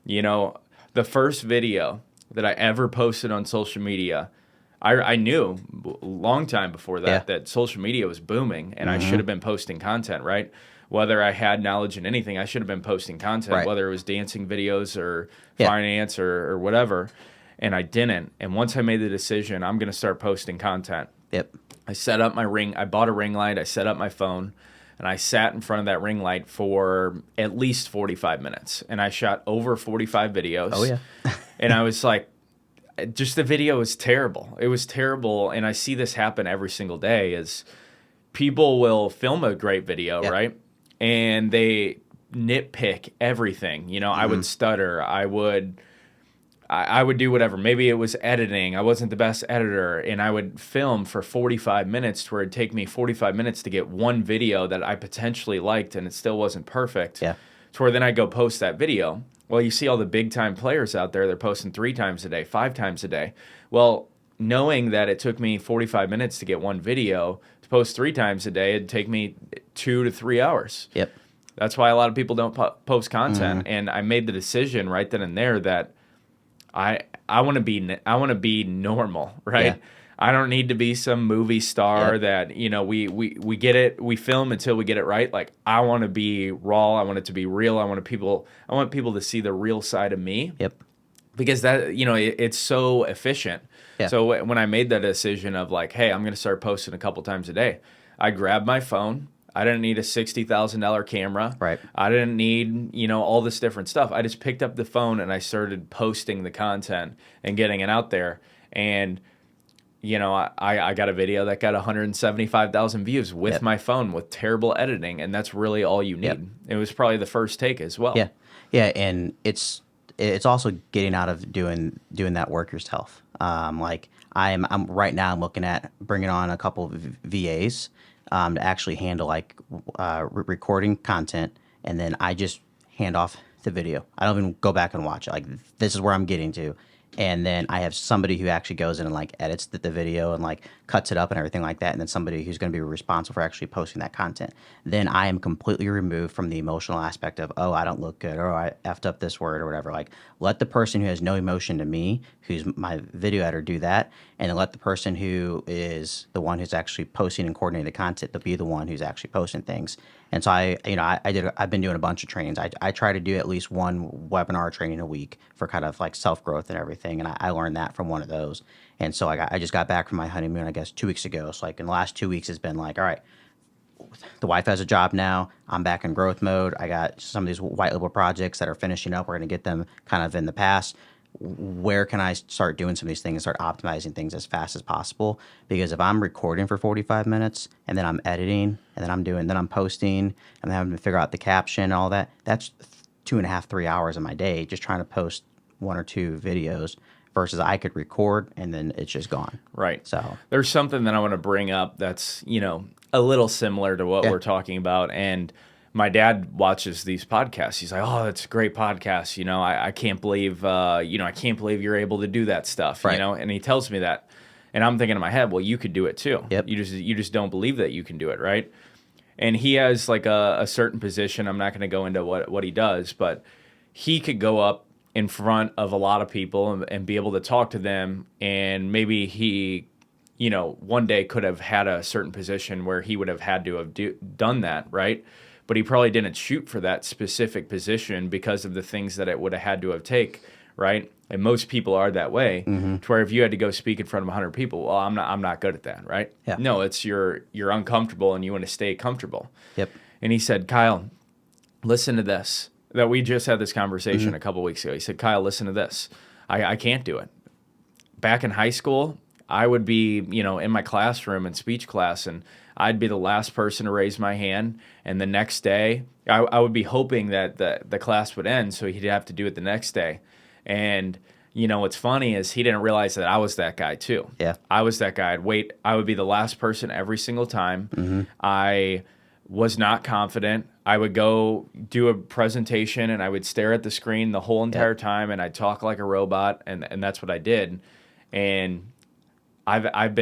The first video that I ever posted on social media, I knew a long time before that social media was booming, and I should have been posting content, right? Whether I had knowledge in anything, I should have been posting content, whether it was dancing videos or finance or whatever. And I didn't. And once I made the decision, I'm going to start posting content, Yep. I bought a ring light, I set up my phone, and I sat in front of that ring light for at least 45 minutes. And I shot over 45 videos. Oh yeah. And I was like, just the video was terrible. It was terrible. And I see this happen every single day is people will film a great video, Yep. right? And they nitpick everything. You know, I would stutter. I would do whatever. Maybe it was editing. I wasn't the best editor, and I would film for 45 minutes to where it'd take me 45 minutes to get one video that I potentially liked, and it still wasn't perfect. Yeah. To where then I go post that video. Well, you see all the big time players out there, they're posting 3 times a day, 5 times a day. Well, knowing that it took me 45 minutes to get one video, to post 3 times a day, it'd take me 2 to 3 hours. Yep. That's why a lot of people don't post content. And I made the decision right then and there that I want to be normal, right? Yeah. I don't need to be some movie star Yep. that, you know, we get it, we film until we get it right. Like I want to be raw, I want it to be real. I want people to see the real side of me. Yep. Because that, you know, it's so efficient. Yeah. So when I made that decision of like, hey, I'm going to start posting a couple times a day, I grabbed my phone. I didn't need a $60,000 camera. Right. I didn't need, you know, all this different stuff. I just picked up the phone and I started posting the content and getting it out there. And, you know, I got a video that got 175,000 views with my phone with terrible editing. And that's really all you need. Yep. It was probably the first take as well. Yeah. Yeah. And it's also getting out of doing that work yourself. Like I'm right now I'm looking at bringing on a couple of VAs to actually handle like recording content, and then I just hand off the video. I don't even go back and watch it. Like this is where I'm getting to, and then I have somebody who actually goes in and like edits the video and like cuts it up and everything like that, and then somebody who's going to be responsible for actually posting that content. Then I am completely removed from the emotional aspect of, oh, I don't look good, or I effed up this word or whatever. Like let the person who has no emotion to me, who's my video editor, do that, and then let the person who is the one who's actually posting and coordinating the content to be the one who's actually posting things. And so I've been doing a bunch of trainings. I try to do at least one webinar training a week for kind of like self-growth and everything. And I learned that from one of those. And so I just got back from my honeymoon, I guess 2 weeks ago. So like in the last 2 weeks, it's been like, all right, the wife has a job now. I'm back in growth mode. I got some of these white label projects that are finishing up. We're going to get them kind of in the past. Where can I start doing some of these things and start optimizing things as fast as possible? Because if I'm recording for 45 minutes and then I'm editing and then I'm posting and then having to figure out the caption and all that, that's 2.5, 3 hours of my day just trying to post 1 or 2 videos versus I could record and then it's just gone. Right. So there's something that I want to bring up that's, you know, a little similar to what we're talking about. And my dad watches these podcasts. He's like, "Oh, that's a great podcast. You know, I can't believe, I can't believe you're able to do that stuff." Right. You know, and he tells me that, and I'm thinking in my head, well, you could do it too. Yep. You just don't believe that you can do it, right? And he has like a certain position. I'm not going to go into what he does, but he could go up in front of a lot of people and be able to talk to them, and maybe he, you know, one day could have had a certain position where he would have had to have done that, right? But he probably didn't shoot for that specific position because of the things that it would have had to have take, right? And most people are that way. To where if you had to go speak in front of 100 people, well, I'm not good at that, right? Yeah. No, it's you're uncomfortable and you want to stay comfortable. Yep. And he said, "Kyle, listen to this." That we just had this conversation a couple weeks ago. He said, "Kyle, listen to this. I can't do it." Back in high school, I would be, you know, in my classroom in speech class, and I'd be the last person to raise my hand. And the next day, I would be hoping that the class would end so he'd have to do it the next day. And, you know, what's funny is he didn't realize that I was that guy too. Yeah. I was that guy. I would be the last person every single time. I was not confident. I would go do a presentation and I would stare at the screen the whole entire time, and I'd talk like a robot, and that's what I did. And I've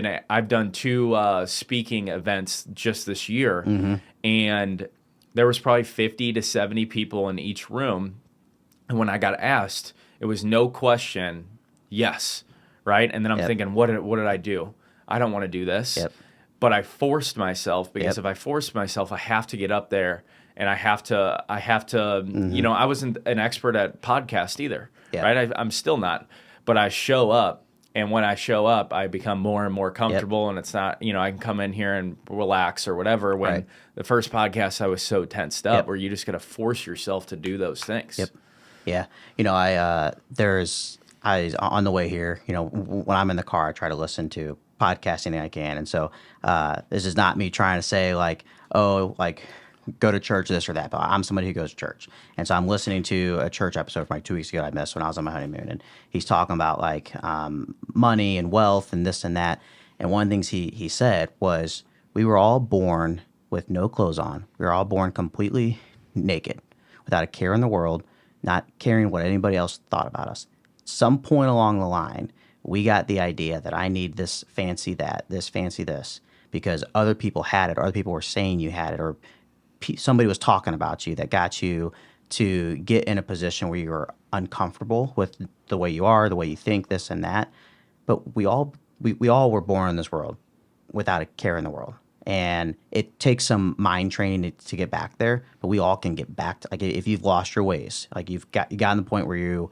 done 2 speaking events just this year, and there was probably 50 to 70 people in each room. And when I got asked, it was no question, yes, right? And then I'm thinking, what did I do? I don't want to do this. Yep. But I forced myself because if I forced myself, I have to get up there and I have to, you know, I wasn't an expert at podcast either, right? I'm still not, but I show up And when I show up, I become more and more Yep. comfortable, and it's not, I can come in here and relax or whatever. When Right. the first podcast, I was so tensed up, Yep. where you just got to force yourself to do those things. Yep. Yeah. I on the way here, when I'm in the car, I try to listen to podcasting that I can. And so this is not me trying to say like, oh, like go to church, this or that, but I'm somebody who goes to church. And so I'm listening to a church episode from like 2 weeks ago I missed when I was on my honeymoon. And he's talking about like money and wealth and this and that. And one of the things he said was, we were all born with no clothes on. We were all born completely naked, without a care in the world, not caring what anybody else thought about us. Some point along the line, we got the idea that I need this fancy that, this fancy this, because other people had it, or other people were saying you had it, or somebody was talking about you that got you to get in a position where you were uncomfortable with the way you are, the way you think, this and that. But we all were born in this world without a care in the world. And it takes some mind training to get back there, but we all can get back to, like, if you've lost your ways, like you gotten to the point where you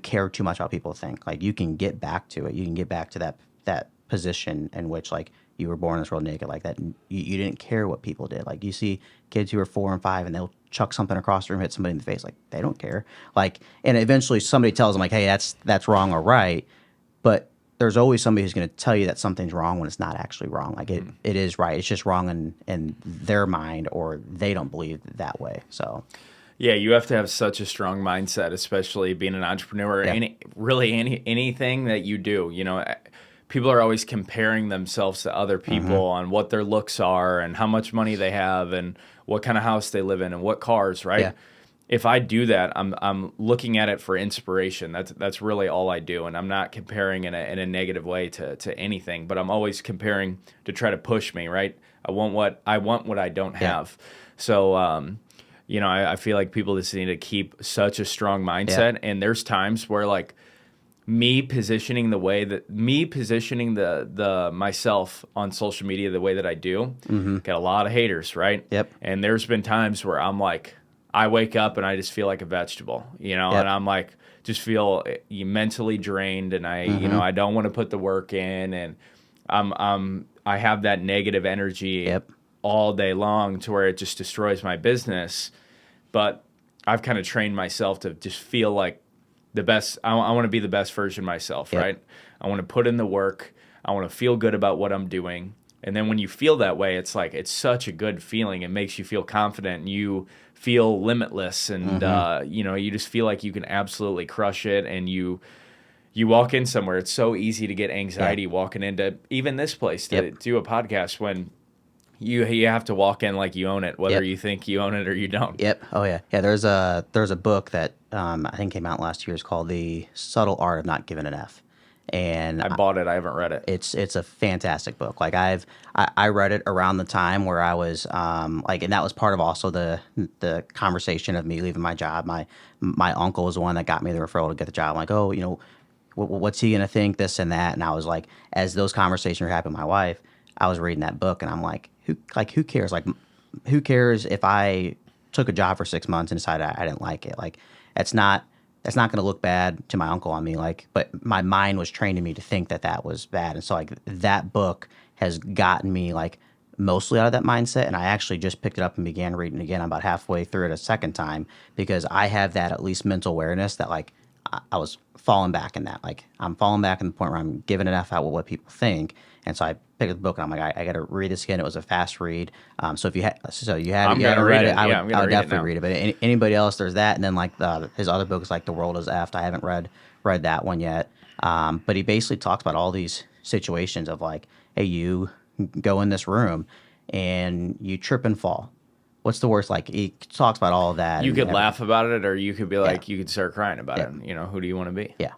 care too much about people think, like you can get back to it. You can get back to that position in which like you were born in this world naked, like that. You didn't care what people did. Like you see kids who are 4 and 5 and they'll chuck something across the room, hit somebody in the face. Like they don't care. Like, and eventually somebody tells them like, hey, that's wrong or right. But there's always somebody who's going to tell you that something's wrong when it's not actually wrong. Like it is right. It's just wrong in their mind, or they don't believe that way. So Yeah, you have to have such a strong mindset, especially being an entrepreneur. Yeah. Anything that you do, people are always comparing themselves to other people on what their looks are and how much money they have and what kind of house they live in and what cars, right? Yeah. If I do that, I'm looking at it for inspiration. That's really all I do, and I'm not comparing in a negative way to anything, but I'm always comparing to try to push me, right? I want what I don't have. So I feel like people just need to keep such a strong mindset. And there's times where like me positioning the myself on social media the way that I do, get a lot of haters, right? Yep. And there's been times where I'm like, I wake up and I just feel like a vegetable, and I'm like, just feel mentally drained, and I don't want to put the work in, and I have that negative energy all day long to where it just destroys my business. But I've kind of trained myself to just feel like the best. I want to be the best version of myself, right? I want to put in the work. I want to feel good about what I'm doing. And then when you feel that way, it's like, it's such a good feeling. It makes you feel confident, and you feel limitless, and you just feel like you can absolutely crush it. And you walk in somewhere, it's so easy to get anxiety walking into even this place to do a podcast, when you have to walk in like you own it, whether you think you own it or you don't. Yep. Oh yeah. Yeah. There's a book that I think came out last year. It's called The Subtle Art of Not Giving an F. And I bought it. I haven't read it. It's a fantastic book. Like I read it around the time where I was like, and that was part of also the conversation of me leaving my job. My uncle was the one that got me the referral to get the job. I'm like, oh, what's he gonna think, this and that. And I was like, as those conversations were happening with my wife, I was reading that book, and I'm like, who cares? Like, who cares if I took a job for 6 months and decided I didn't like it? Like, that's not going to look bad to my uncle on me. Like, but my mind was training me to think that was bad. And so like that book has gotten me like mostly out of that mindset. And I actually just picked it up and began reading again. I'm about halfway through it a second time, because I have that at least mental awareness that like I was falling back in that. Like I'm falling back in the point where I'm giving an F out with what people think. And so I picked up the book and I'm like, I got to read this again. It was a fast read. So if you haven't read it, I would definitely read it. But anybody else, there's that. And then like his other book is like The World Is Effed. I haven't read that one yet. But he basically talks about all these situations of like, hey, you go in this room and you trip and fall. What's the worst? Like he talks about all of that. You could laugh about it, or you could be like, you could start crying about it. Who do you want to be? Yeah.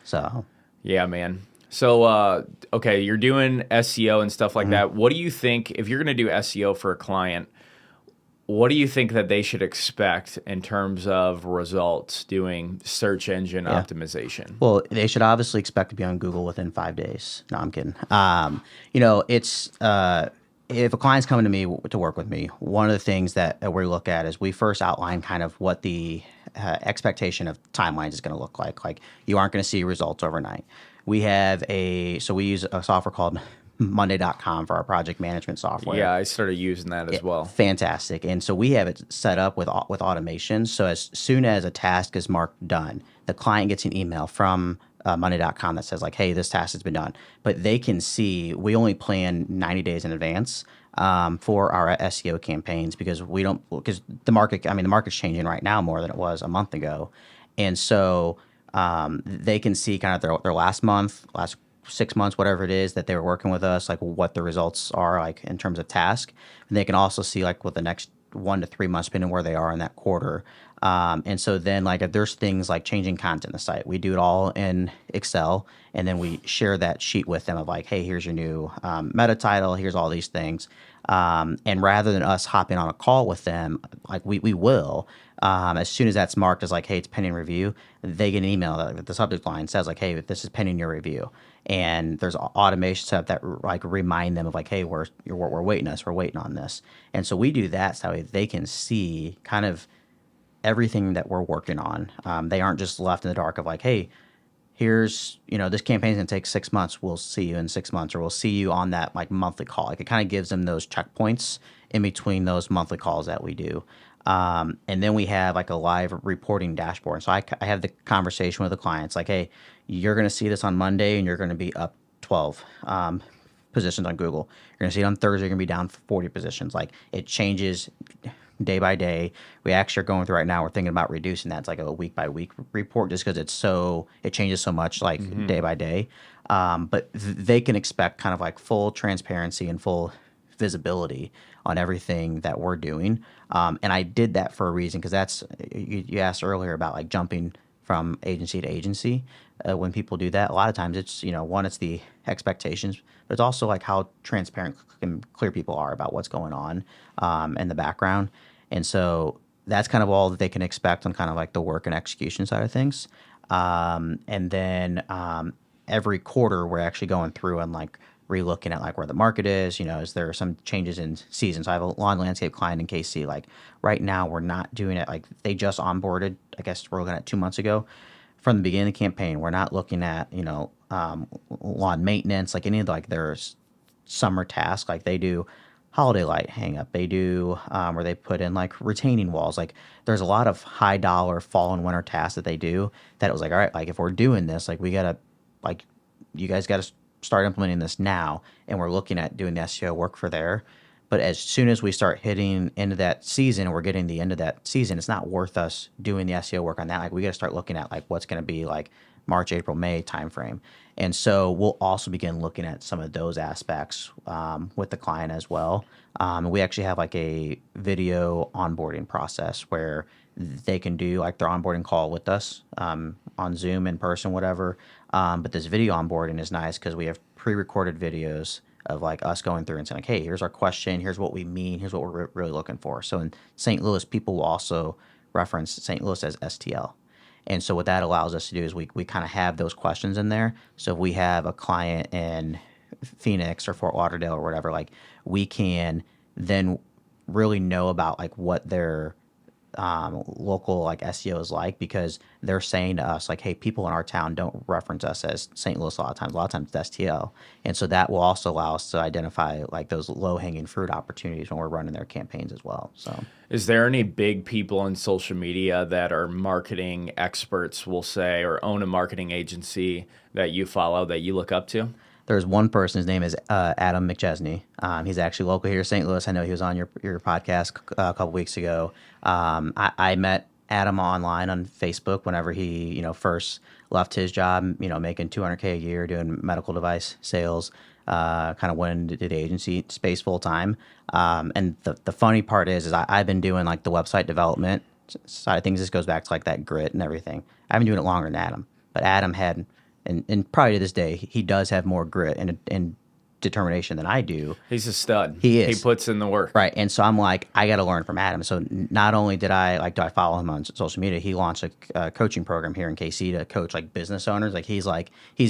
So. Yeah, man. So, okay, you're doing SEO and stuff like that. What do you think, if you're going to do SEO for a client, what do you think that they should expect in terms of results doing search engine optimization? Well, they should obviously expect to be on Google within 5 days. No, I'm kidding. It's if a client's coming to me to work with me, one of the things that we look at is we first outline kind of what the expectation of timelines is going to look like. Like you aren't going to see results overnight. We have we use a software called Monday.com for our project management software. Yeah, I started using that as well. Fantastic. And so we have it set up with automation. So as soon as a task is marked done, the client gets an email from Monday.com that says like, "Hey, this task has been done." But they can see we only plan 90 days in advance for our SEO campaigns because the market's changing right now more than it was a month ago, and so they can see kind of their last month, last 6 months, whatever it is that they were working with us, like what the results are like in terms of task. And they can also see like what the next 1 to 3 months, depending where they are in that quarter. And so then like if there's things like changing content in the site, we do it all in Excel, and then we share that sheet with them of like, hey, here's your new meta title, here's all these things. And rather than us hopping on a call with them, like we will, as soon as that's marked as like, hey, it's pending review, they get an email that the subject line says like, hey, this is pending your review. And there's automation stuff that like remind them of like, hey, we're waiting on this. And so we do that so they can see kind of everything that we're working on. They aren't just left in the dark of like, hey, here's, this campaign's gonna take 6 months. We'll see you in 6 months, or we'll see you on that like monthly call. Like it kind of gives them those checkpoints in between those monthly calls that we do. And then we have like a live reporting dashboard. So I have the conversation with the clients like, hey, you're going to see this on Monday and you're going to be up 12 positions on Google. You're going to see it on Thursday, you're going to be down 40 positions. Like it changes day by day. We actually are going through right now, we're thinking about reducing that. It's like a week by week report just because it changes so much like day by day. But they can expect kind of like full transparency and full visibility on everything that we're doing. And I did that for a reason because that's, you asked earlier about like jumping from agency to agency. When people do that, a lot of times it's, one, it's the expectations, but it's also like how transparent and clear people are about what's going on in the background. And so that's kind of all that they can expect on kind of like the work and execution side of things. And then every quarter we're actually going through and like re-looking at like where the market is, is there some changes in season. So I have a lawn landscape client in KC. Like right now we're not doing it. Like they just onboarded, I guess we're looking at 2 months ago. From the beginning of the campaign, we're not looking at, lawn maintenance, like any of like their summer tasks. Like they do holiday light hang up. They do where they put in like retaining walls. Like there's a lot of high dollar fall and winter tasks that they do that it was like, all right, like if we're doing this, like we gotta, like you guys gotta start implementing this now, and we're looking at doing the SEO work for there. But as soon as we start hitting into that season and we're getting the end of that season, it's not worth us doing the SEO work on that. Like we got to start looking at like what's going to be like March, April, May timeframe. And so we'll also begin looking at some of those aspects with the client as well. We actually have like a video onboarding process where they can do like their onboarding call with us on Zoom, in person, whatever. But this video onboarding is nice because we have pre-recorded videos of like us going through and saying like, hey, here's our question, here's what we mean, here's what we're really looking for. So in St. Louis, people will also reference St. Louis as STL. And so what that allows us to do is we kind of have those questions in there. So if we have a client in Phoenix or Fort Lauderdale or whatever, like we can then really know about like what their local like SEO is like, because they're saying to us like, hey, people in our town don't reference us as St. Louis a lot of times. A lot of times it's STL. And so that will also allow us to identify like those low-hanging fruit opportunities when we're running their campaigns as well. So is there any big people in social media that are marketing experts, we'll say, or own a marketing agency that you follow, that you look up to? There's one person, his name is Adam McChesney. He's actually local here in St. Louis. I know he was on your podcast a couple weeks ago. I met Adam online on Facebook whenever he, first left his job, making $200K a year doing medical device sales, kind of went into the agency space full time. And the funny part is I've been doing like the website development side of things. This goes back to like that grit and everything. I've been doing it longer than Adam, but Adam had, and probably to this day, he does have more grit and determination than I do. He's a stud. He is. He puts in the work. Right. And so I'm like, I got to learn from Adam. So not only do I follow him on social media, he launched a coaching program here in KC to coach like business owners. Like he's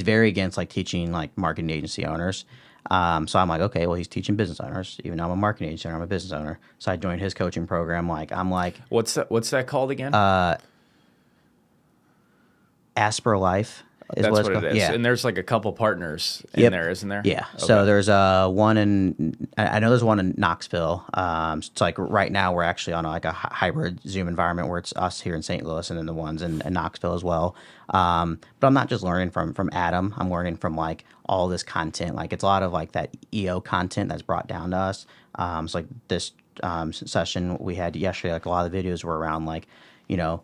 very against like teaching like marketing agency owners. So I'm like, okay, well, he's teaching business owners. Even though I'm a marketing agency owner, I'm a business owner. So I joined his coaching program. What's that called again? Asper Life. is That's what it's what it called. is. Yeah. And there's like a couple partners in Yep. there, isn't there? Yeah. So Okay. there's one I know there's one in Knoxville. It's like right now we're actually on like a hybrid Zoom environment where it's us here in St. Louis and then the ones in Knoxville as well. But I'm not just learning from Adam. I'm learning from like all this content. Like it's a lot of like that EO content that's brought down to us. So like this session we had yesterday, like a lot of the videos were around like, you know,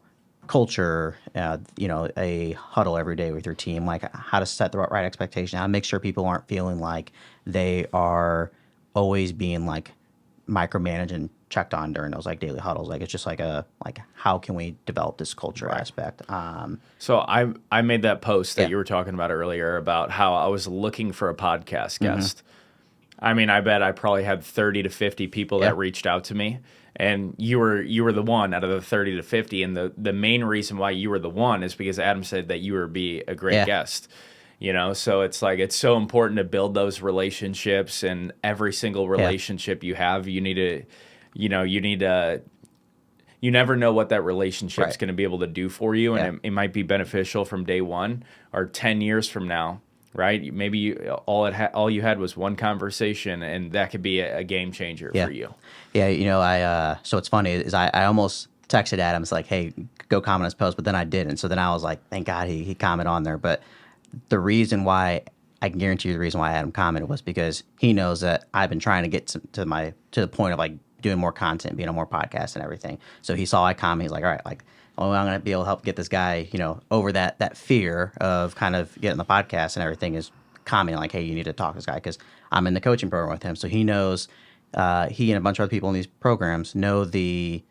culture, a huddle every day with your team, like how to set the right expectation, how to make sure people aren't feeling like they are always being like micromanaged and checked on during those like daily huddles. Like it's just like how can we develop this culture aspect? So I made that post that Yeah. you were talking about earlier about how I was looking for a podcast guest. I mean, I bet I probably had 30 to 50 people Yeah. that reached out to me, and you were the one out of the 30 to 50. And the main reason why you were the one is because Adam said that you would be a great Yeah. guest. So it's like it's so important to build those relationships, and every single relationship you have, you need to, you never know what that relationship's Right. going to be able to do for you, and Yeah. it might be beneficial from day one or 10 years from now, right? Maybe all you had was one conversation, and that could be a game changer Yeah. for you. Yeah. So what's funny is I almost texted Adam. It's like, hey, go comment on his post, but then I didn't. So then I was like, thank God he commented on there. But the reason why, I can guarantee you the reason why Adam commented was because he knows that I've been trying to get to the point of like doing more content, being on more podcasts and everything. So he saw I comment. He's like, all right, like, oh, I'm going to be able to help get this guy, over that fear of kind of getting the podcast and everything, is commenting like, hey, you need to talk to this guy because I'm in the coaching program with him. So he knows, he and a bunch of other people in these programs know the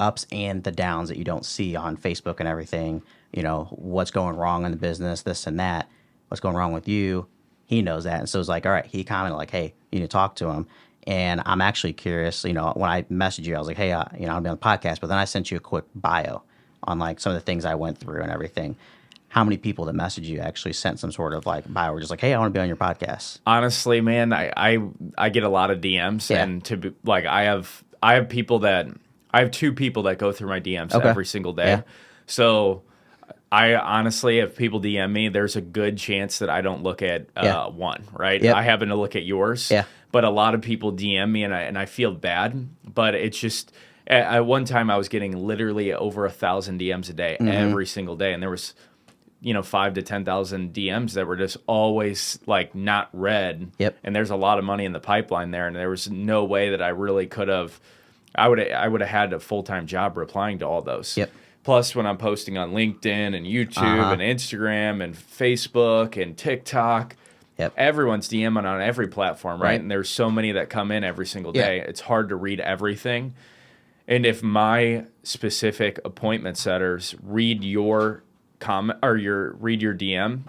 ups and the downs that you don't see on Facebook and everything. What's going wrong in the business, this and that, what's going wrong with you. He knows that. And so it's like, all right, he commented like, hey, you need to talk to him. And I'm actually curious, when I messaged you, I was like, hey, I'll be on the podcast. But then I sent you a quick bio on like some of the things I went through and everything. How many people that messaged you actually sent some sort of like bio, or just like, hey, I want to be on your podcast? Honestly, man, I get a lot of DMs, Yeah. and to be like, I have two people that go through my DMs Okay. every single day. Yeah. So I honestly, if people DM me, there's a good chance that I don't look at Yeah. one, right? Yep. I happen to look at yours. Yeah. But a lot of people DM me, and I feel bad. But it's just, at one time I was getting literally over 1,000 DMs a day, every single day. And there was, 5 to 10,000 DMs that were just always like not read. Yep. And there's a lot of money in the pipeline there. And there was no way that I really could have, I would have had a full-time job replying to all those. Yep. Plus, when I'm posting on LinkedIn and YouTube and Instagram and Facebook and TikTok, Yep. everyone's DMing on every platform, right? Right. And there's so many that come in every single Yeah. day. It's hard to read everything. And if my specific appointment setters read your comment or read your DM,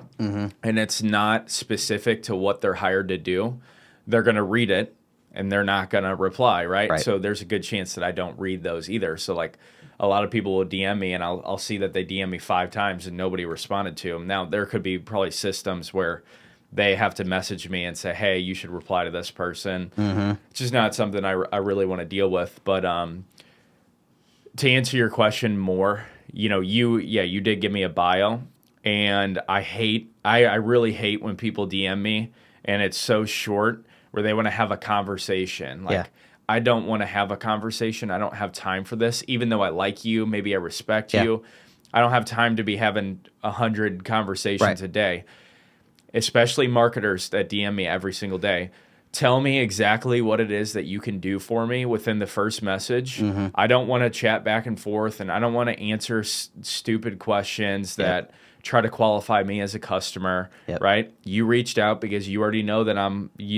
and it's not specific to what they're hired to do, they're going to read it and they're not going to reply, right? Right. So there's a good chance that I don't read those either. So like, a lot of people will DM me, and I'll see that they DM me 5 times and nobody responded to them. Now, there could be probably systems where they have to message me and say, hey, you should reply to this person. It's just not something I really want to deal with. But to answer your question more, you did give me a bio, and I really hate when people DM me and it's so short where they want to have a conversation. Like, Yeah. I don't want to have a conversation. I don't have time for this. Even though I like you, maybe I respect Yeah. you, I don't have time to be having 100 conversations Right. a day, especially marketers that DM me every single day. Tell me exactly what it is that you can do for me within the first message. I don't want to chat back and forth, and I don't want to answer stupid questions that try to qualify me as a customer, Yep. right? You reached out because you already know that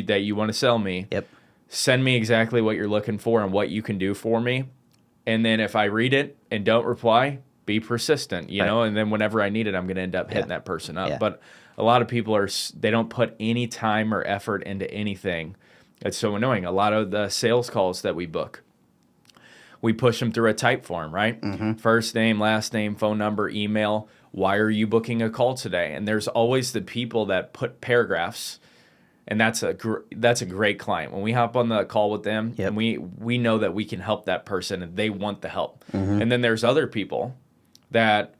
that you want to sell me. Yep. Send me exactly what you're looking for and what you can do for me. And then if I read it and don't reply, be persistent, Right. and then whenever I need it, I'm going to end up hitting that person up. Yeah. But a lot of people they don't put any time or effort into anything. It's so annoying. A lot of the sales calls that we book, we push them through a type form, right? First name, last name, phone number, email. Why are you booking a call today? And there's always the people that put paragraphs. And that's a great client. When we hop on the call with them, Yep. and we know that we can help that person and they want the help. And then there's other people that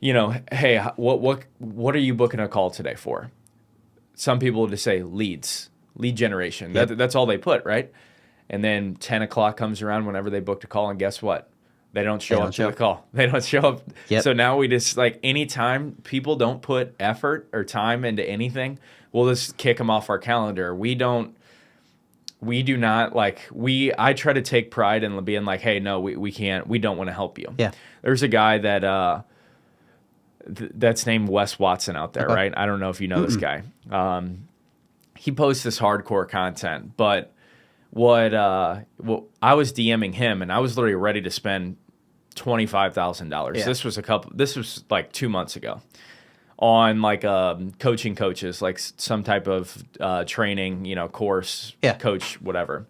hey, what are you booking a call today for? Some people would just say lead generation. Yep. That's all they put, right? And then 10 o'clock comes around whenever they booked a call, and guess what? They don't They show don't up to show the up. call. They don't show up. Yep. So now we just like anytime people don't put effort or time into anything, we'll just kick them off our calendar. We do not like I try to take pride in being like, hey, no, we can't, we don't want to help you. Yeah. There's a guy that's named Wes Watson out there, Okay. right? I don't know if you know this Mm-mm. guy. He posts this hardcore content, but what I was DMing him, and I was literally ready to spend $25,000. Yeah. This was like 2 months ago on like coaching coaches, like some type of training, course, Yeah. coach, whatever.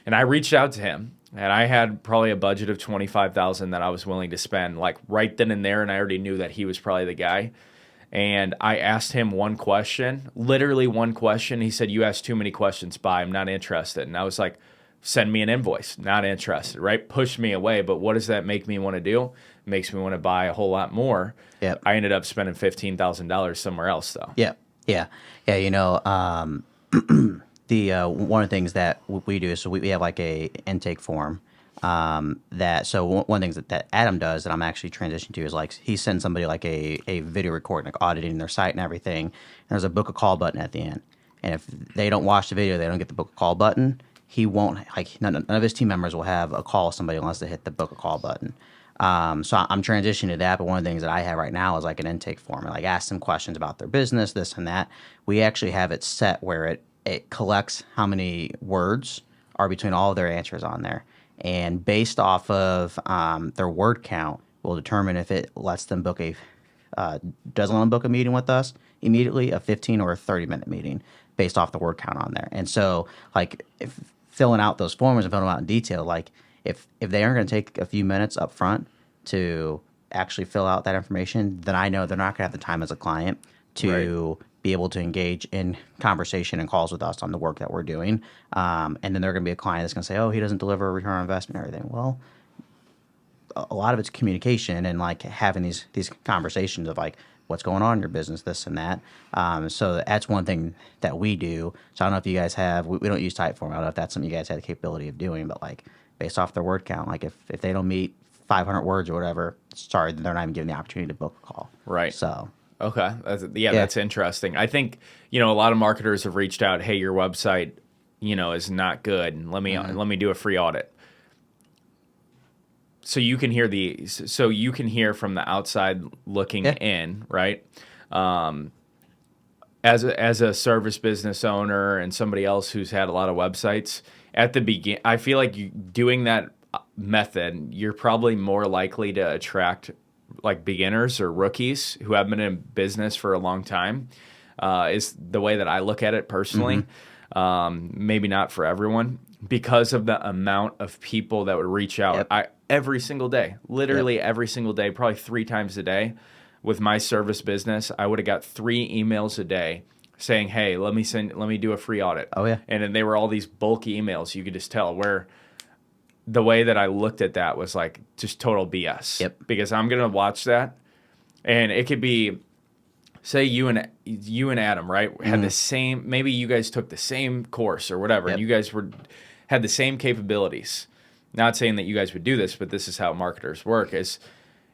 And I reached out to him, and I had probably a budget of 25,000 that I was willing to spend, like right then and there. And I already knew that he was probably the guy. And I asked him one question, literally one question. He said, "You asked too many questions. Bye. I'm not interested." And I was like, "Send me an invoice." Not interested, right? Pushed me away. But what does that make me want to do? It makes me want to buy a whole lot more. Yep. I ended up spending $15,000 somewhere else, though. Yeah, yeah, yeah. The one of the things that we do is so we have like a intake form. That so one of the things that Adam does that I'm actually transitioning to is like he sends somebody like a video recording, like auditing their site and everything. And there's a book a call button at the end, and if they don't watch the video, they don't get the book a call button. He won't like none of his team members will have a call with somebody unless they hit the book a call button. So I'm transitioning to that, but one of the things that I have right now is like an intake form. And like ask them questions about their business, this and that. We actually have it set where it collects how many words are between all of their answers on there. And based off of their word count, will determine if it lets them book doesn't let them book a meeting with us immediately, a 15 or a 30-minute meeting based off the word count on there. And so, like, if filling out those forms and filling them out in detail, like, if they aren't going to take a few minutes up front to actually fill out that information, then I know they're not going to have the time as a client to be able to engage in conversation and calls with us on the work that we're doing. And then they're going to be a client that's going to say, oh, he doesn't deliver a return on investment or everything. Well, a lot of it's communication and like having these conversations of like what's going on in your business, this and that. So that's one thing that we do. So I don't know if you guys have, we don't use Typeform. I don't know if that's something you guys have the capability of doing, but like based off their word count, like if they don't meet 500 words or whatever, sorry, they're not even given the opportunity to book a call. Right. So. Okay. That's interesting. I think, a lot of marketers have reached out, hey, your website, is not good. Let me do a free audit. So you can hear from the outside looking in, right? As a service business owner and somebody else who's had a lot of websites at the begin, I feel like doing that method, you're probably more likely to attract like beginners or rookies who have been in business for a long time. Is the way that I look at it personally. Maybe not for everyone, because of the amount of people that would reach out. Every single day, literally every single day, probably 3 times a day. With my service business, I would have got 3 emails a day saying, "Hey, let me do a free audit." Oh yeah. And then they were all these bulky emails. You could just tell where the way that I looked at that was like just total BS. Yep. Because I'm gonna watch that, and it could be, say you and Adam, right, had the same. Maybe you guys took the same course or whatever, and you guys had the same capabilities. Not saying that you guys would do this, but this is how marketers work. Is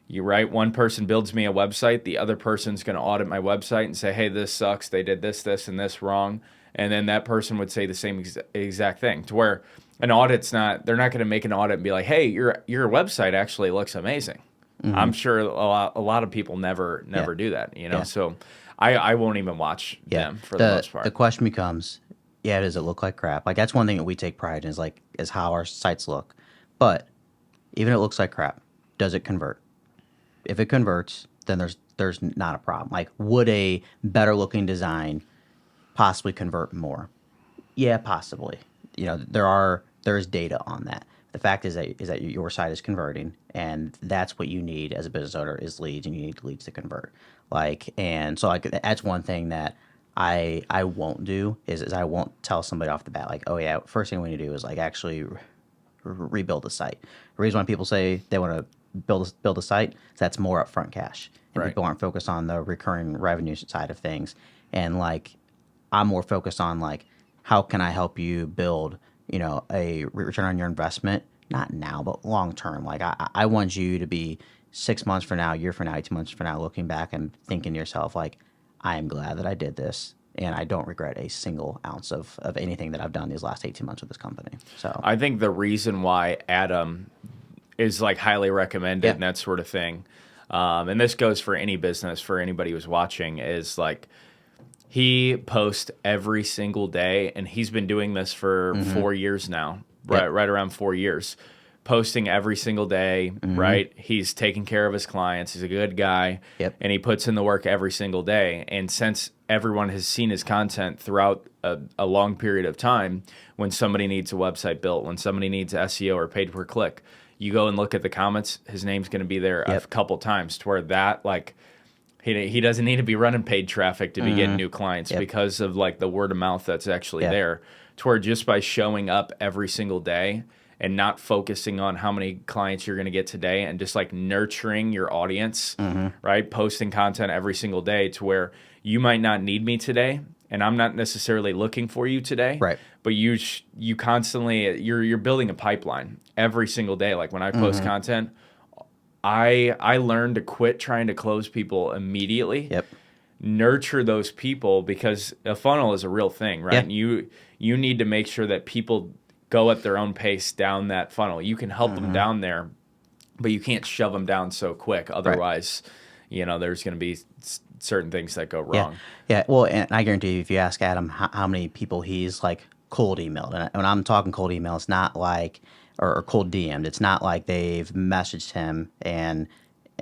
you right? One person builds me a website, the other person's going to audit my website and say, "Hey, this sucks. They did this, this, and this wrong." And then that person would say the same exact thing. To where an audit's not, they're not going to make an audit and be like, "Hey, your website actually looks amazing." I'm sure a lot of people never do that, So I won't even watch them for the most part. The question becomes, does it look like crap? Like that's one thing that we take pride in is how our sites look. But even if it looks like crap, does it convert? If it converts, then there's not a problem. Like, would a better looking design possibly convert more? Yeah, possibly. There's data on that. The fact is that your site is converting, and that's what you need as a business owner is leads, and you need leads to convert. And so that's one thing that I won't do is I won't tell somebody off the bat like, oh yeah, first thing we need to do is like actually rebuild the site. The reason why people say they want to build a site, that's more upfront cash, and Right. people aren't focused on the recurring revenue side of things. And like, I'm more focused on like, how can I help you build, a return on your investment, not now, but long term. Like, I want you to be 6 months from now, a year from now, 18 months from now, looking back and thinking to yourself, like, I am glad that I did this. And I don't regret a single ounce of anything that I've done these last 18 months with this company. So, I think the reason why Adam is like highly recommended yeah. and that sort of thing, and this goes for any business, for anybody who's watching, is like he posts every single day, and he's been doing this for 4 years now, right? Yep. Right around 4 years, posting every single day, right? He's taking care of his clients. He's a good guy, Yep. and he puts in the work every single day. And since everyone has seen his content throughout a long period of time, when somebody needs a website built, when somebody needs SEO or paid per click, you go and look at the comments, his name's going to be there a couple times, to where that, like, he doesn't need to be running paid traffic to be getting new clients because of like the word of mouth that's actually there, to where just by showing up every single day and not focusing on how many clients you're going to get today, and just like nurturing your audience, right? Posting content every single day, to where you might not need me today, and I'm not necessarily looking for you today, Right. but you constantly, you're building a pipeline every single day. Like when I post content, I learned to quit trying to close people immediately. Yep. Nurture those people, because a funnel is a real thing, right? Yeah. And you need to make sure that people go at their own pace down that funnel. You can help them down there, but you can't shove them down so quick. Otherwise, there's going to be certain things that go wrong. Yeah. Well, and I guarantee you, if you ask Adam how many people he's like cold emailed, and when I'm talking cold email, it's not like, or cold DM'd, it's not like they've messaged him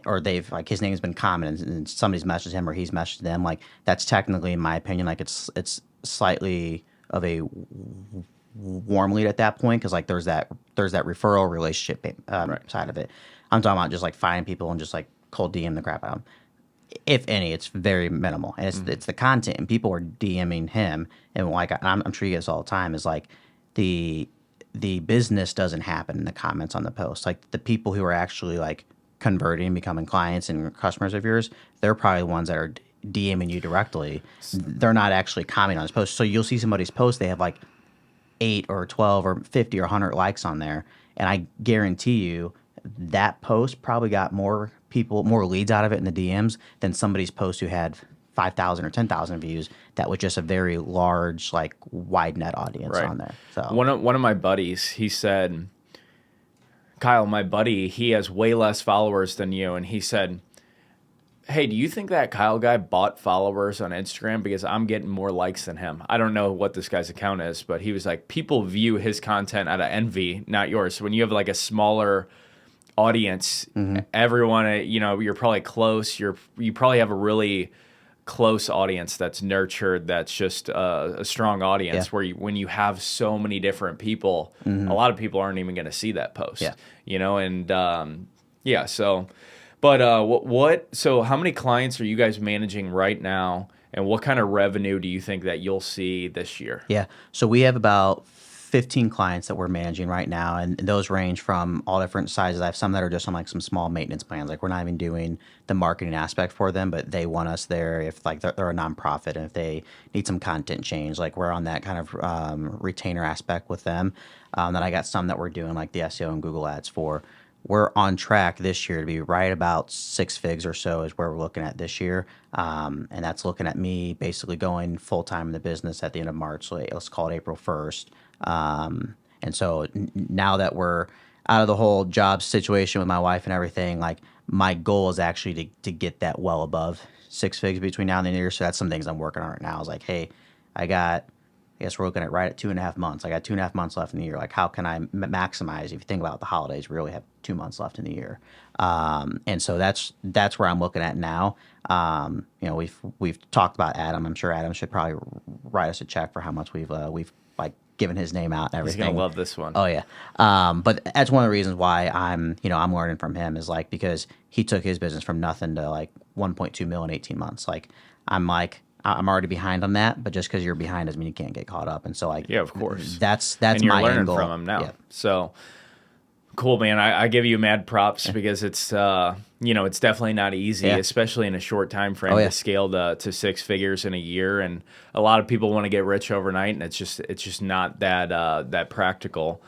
or they've, like, his name's been commented and somebody's messaged him or he's messaged them. Like, that's technically, in my opinion, like, it's slightly of a warm lead at that point, because like there's that referral relationship side of it. I'm talking about just like finding people and just like cold DM the crap out of them. If any, it's very minimal, and it's the content, and people are DMing him, and like I'm sure you get this all the time, is like the business doesn't happen in the comments on the post. Like, the people who are actually like converting, becoming clients and customers of yours, they're probably the ones that are DMing you directly. They're not actually commenting on his post. So you'll see somebody's post, they have like 8 or 12 or 50 or 100 likes on there, and I guarantee you that post probably got more leads out of it in the DMs than somebody's post who had 5,000 or 10,000 views. That was just a very large, like, wide net audience on there. So one of my buddies, he said, Kyle, my buddy, he has way less followers than you, and he said, hey, do you think that Kyle guy bought followers on Instagram, because I'm getting more likes than him? I don't know what this guy's account is, but he was like, people view his content out of envy, not yours. So when you have like a smaller audience, everyone, you're probably close. You probably have a really close audience that's nurtured, that's just a strong audience, where when you have so many different people, a lot of people aren't even going to see that post, so... But so how many clients are you guys managing right now, and what kind of revenue do you think that you'll see this year? Yeah. So we have about 15 clients that we're managing right now, and those range from all different sizes. I have some that are just on like some small maintenance plans. Like, we're not even doing the marketing aspect for them, but they want us there if like they're a nonprofit, and if they need some content change, like we're on that kind of retainer aspect with them. Then I got some that we're doing like the SEO and Google ads for. We're on track this year to be right about 6 figs or so is where we're looking at this year. And that's looking at me basically going full-time in the business at the end of March. So let's call it April 1st. And so now that we're out of the whole job situation with my wife and everything, like, my goal is actually to get that well above 6 figs between now and the end of the year. So that's some things I'm working on right now. I was like, hey, I guess we're looking at right at 2.5 months. I got 2.5 months left in the year. Like, how can I maximize? If you think about the holidays, we really have 2 months left in the year. And so that's where I'm looking at now. We've talked about Adam. I'm sure Adam should probably write us a check for how much we've like given his name out and everything. He's gonna love this one. Oh yeah. But that's one of the reasons why I'm learning from him, is like, because he took his business from nothing to like 1.2 mil in 18 months. Like, I'm already behind on that, but just because you're behind doesn't mean you can't get caught up. And so, like, yeah, of course, that's and you're my learning angle from him now. Yeah. So Cool, man. I give you mad props because it's it's definitely not easy, Yeah. especially in a short time Oh frame to yeah. scale to six figures in a year. And a lot of people want to get rich overnight, and it's just not that practical.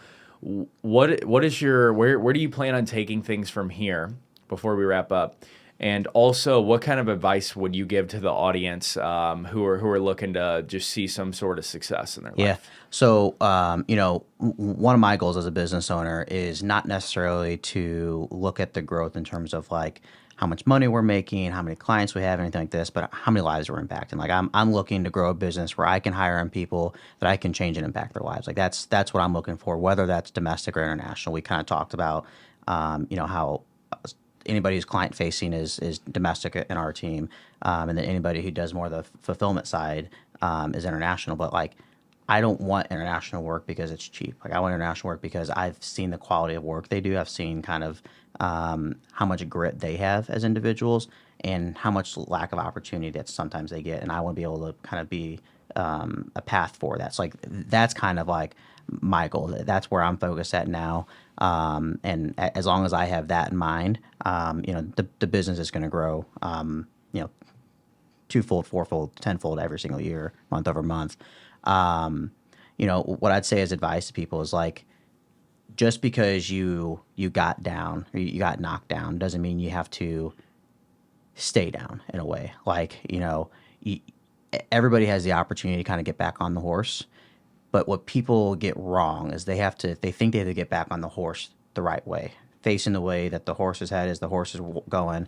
What is your where do you plan on taking things from here before we wrap up? And also, what kind of advice would you give to the audience who are looking to just see some sort of success in their Yeah. life? So, one of my goals as a business owner is not necessarily to look at the growth in terms of like how much money we're making, how many clients we have, anything like this, but how many lives we're impacting. Like I'm looking to grow a business where I can hire in people that I can change and impact their lives. Like that's what I'm looking for, whether that's domestic or international. We kind of talked about, how anybody who's client facing is domestic in our team, and then anybody who does more of the fulfillment side is international. But like, I don't want international work because it's cheap. Like I want international work because I've seen the quality of work they do. I've seen kind of how much grit they have as individuals and how much lack of opportunity that sometimes they get. And I want to be able to kind of be a path for that. So like that's kind of like my goal. That's where I'm focused at now. As long as I have that in mind, the business is going to grow, twofold, fourfold, tenfold every single year, month over month. What I'd say as advice to people is like, just because you got down or you got knocked down doesn't mean you have to stay down in a way. Like, you, everybody has the opportunity to kind of get back on the horse. But what people get wrong is they think they have to get back on the horse the right way, facing the way that the horse's head is, the horse is going.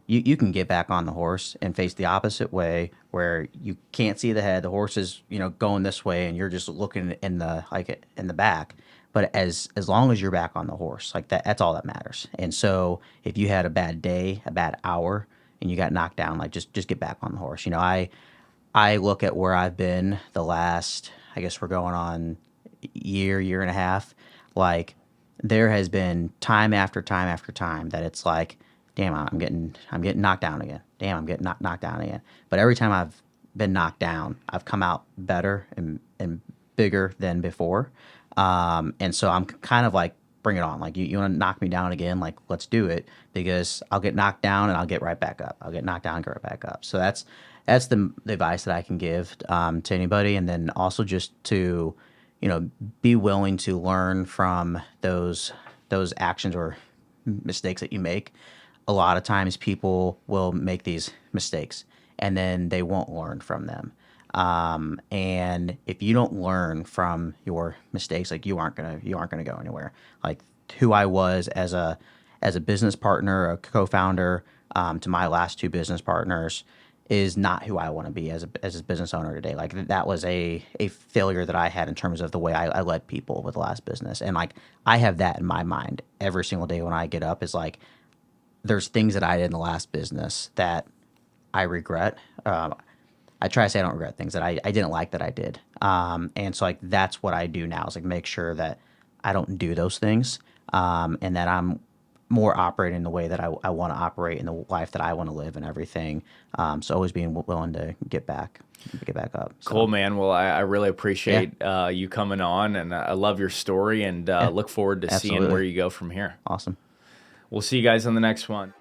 You can get back on the horse and face the opposite way where you can't see the head, the horse is, going this way and you're just looking in the back. But as long as you're back on the horse, like that's all that matters. And so if you had a bad day, a bad hour, and you got knocked down, like just get back on the horse. I look at where I've been the last, I guess we're going on year and a half. Like there has been time after time after time that it's like, damn, I'm getting knocked down again. Damn, I'm getting knocked down again. But every time I've been knocked down, I've come out better and bigger than before. And so I'm kind of like, bring it on. Like you want to knock me down again? Like let's do it because I'll get knocked down and I'll get right back up. I'll get knocked down and get right back up. So that's the advice that I can give to anybody, and then also just to be willing to learn from those actions or mistakes that you make. A lot of times people will make these mistakes and then they won't learn from them. And if you don't learn from your mistakes, like you aren't gonna go anywhere. Like who I was as a business partner, a co-founder, to my last two business partners is not who I want to be as a business owner today. Like that was a failure that I had in terms of the way I led people with the last business. And like I have that in my mind every single day when I get up is like, there's things that I did in the last business that I regret. I try to say I don't regret things that I didn't like that I did. And so like that's what I do now is like make sure that I don't do those things, and that I'm more operating the way that I want to operate in the life that I want to live and everything. So always being willing to get back up. So, Cool, man. Well, I really yeah, appreciate you coming on, and I love your story, and yeah, look forward to seeing absolutely. where you go from here. Awesome. We'll see you guys on the next one.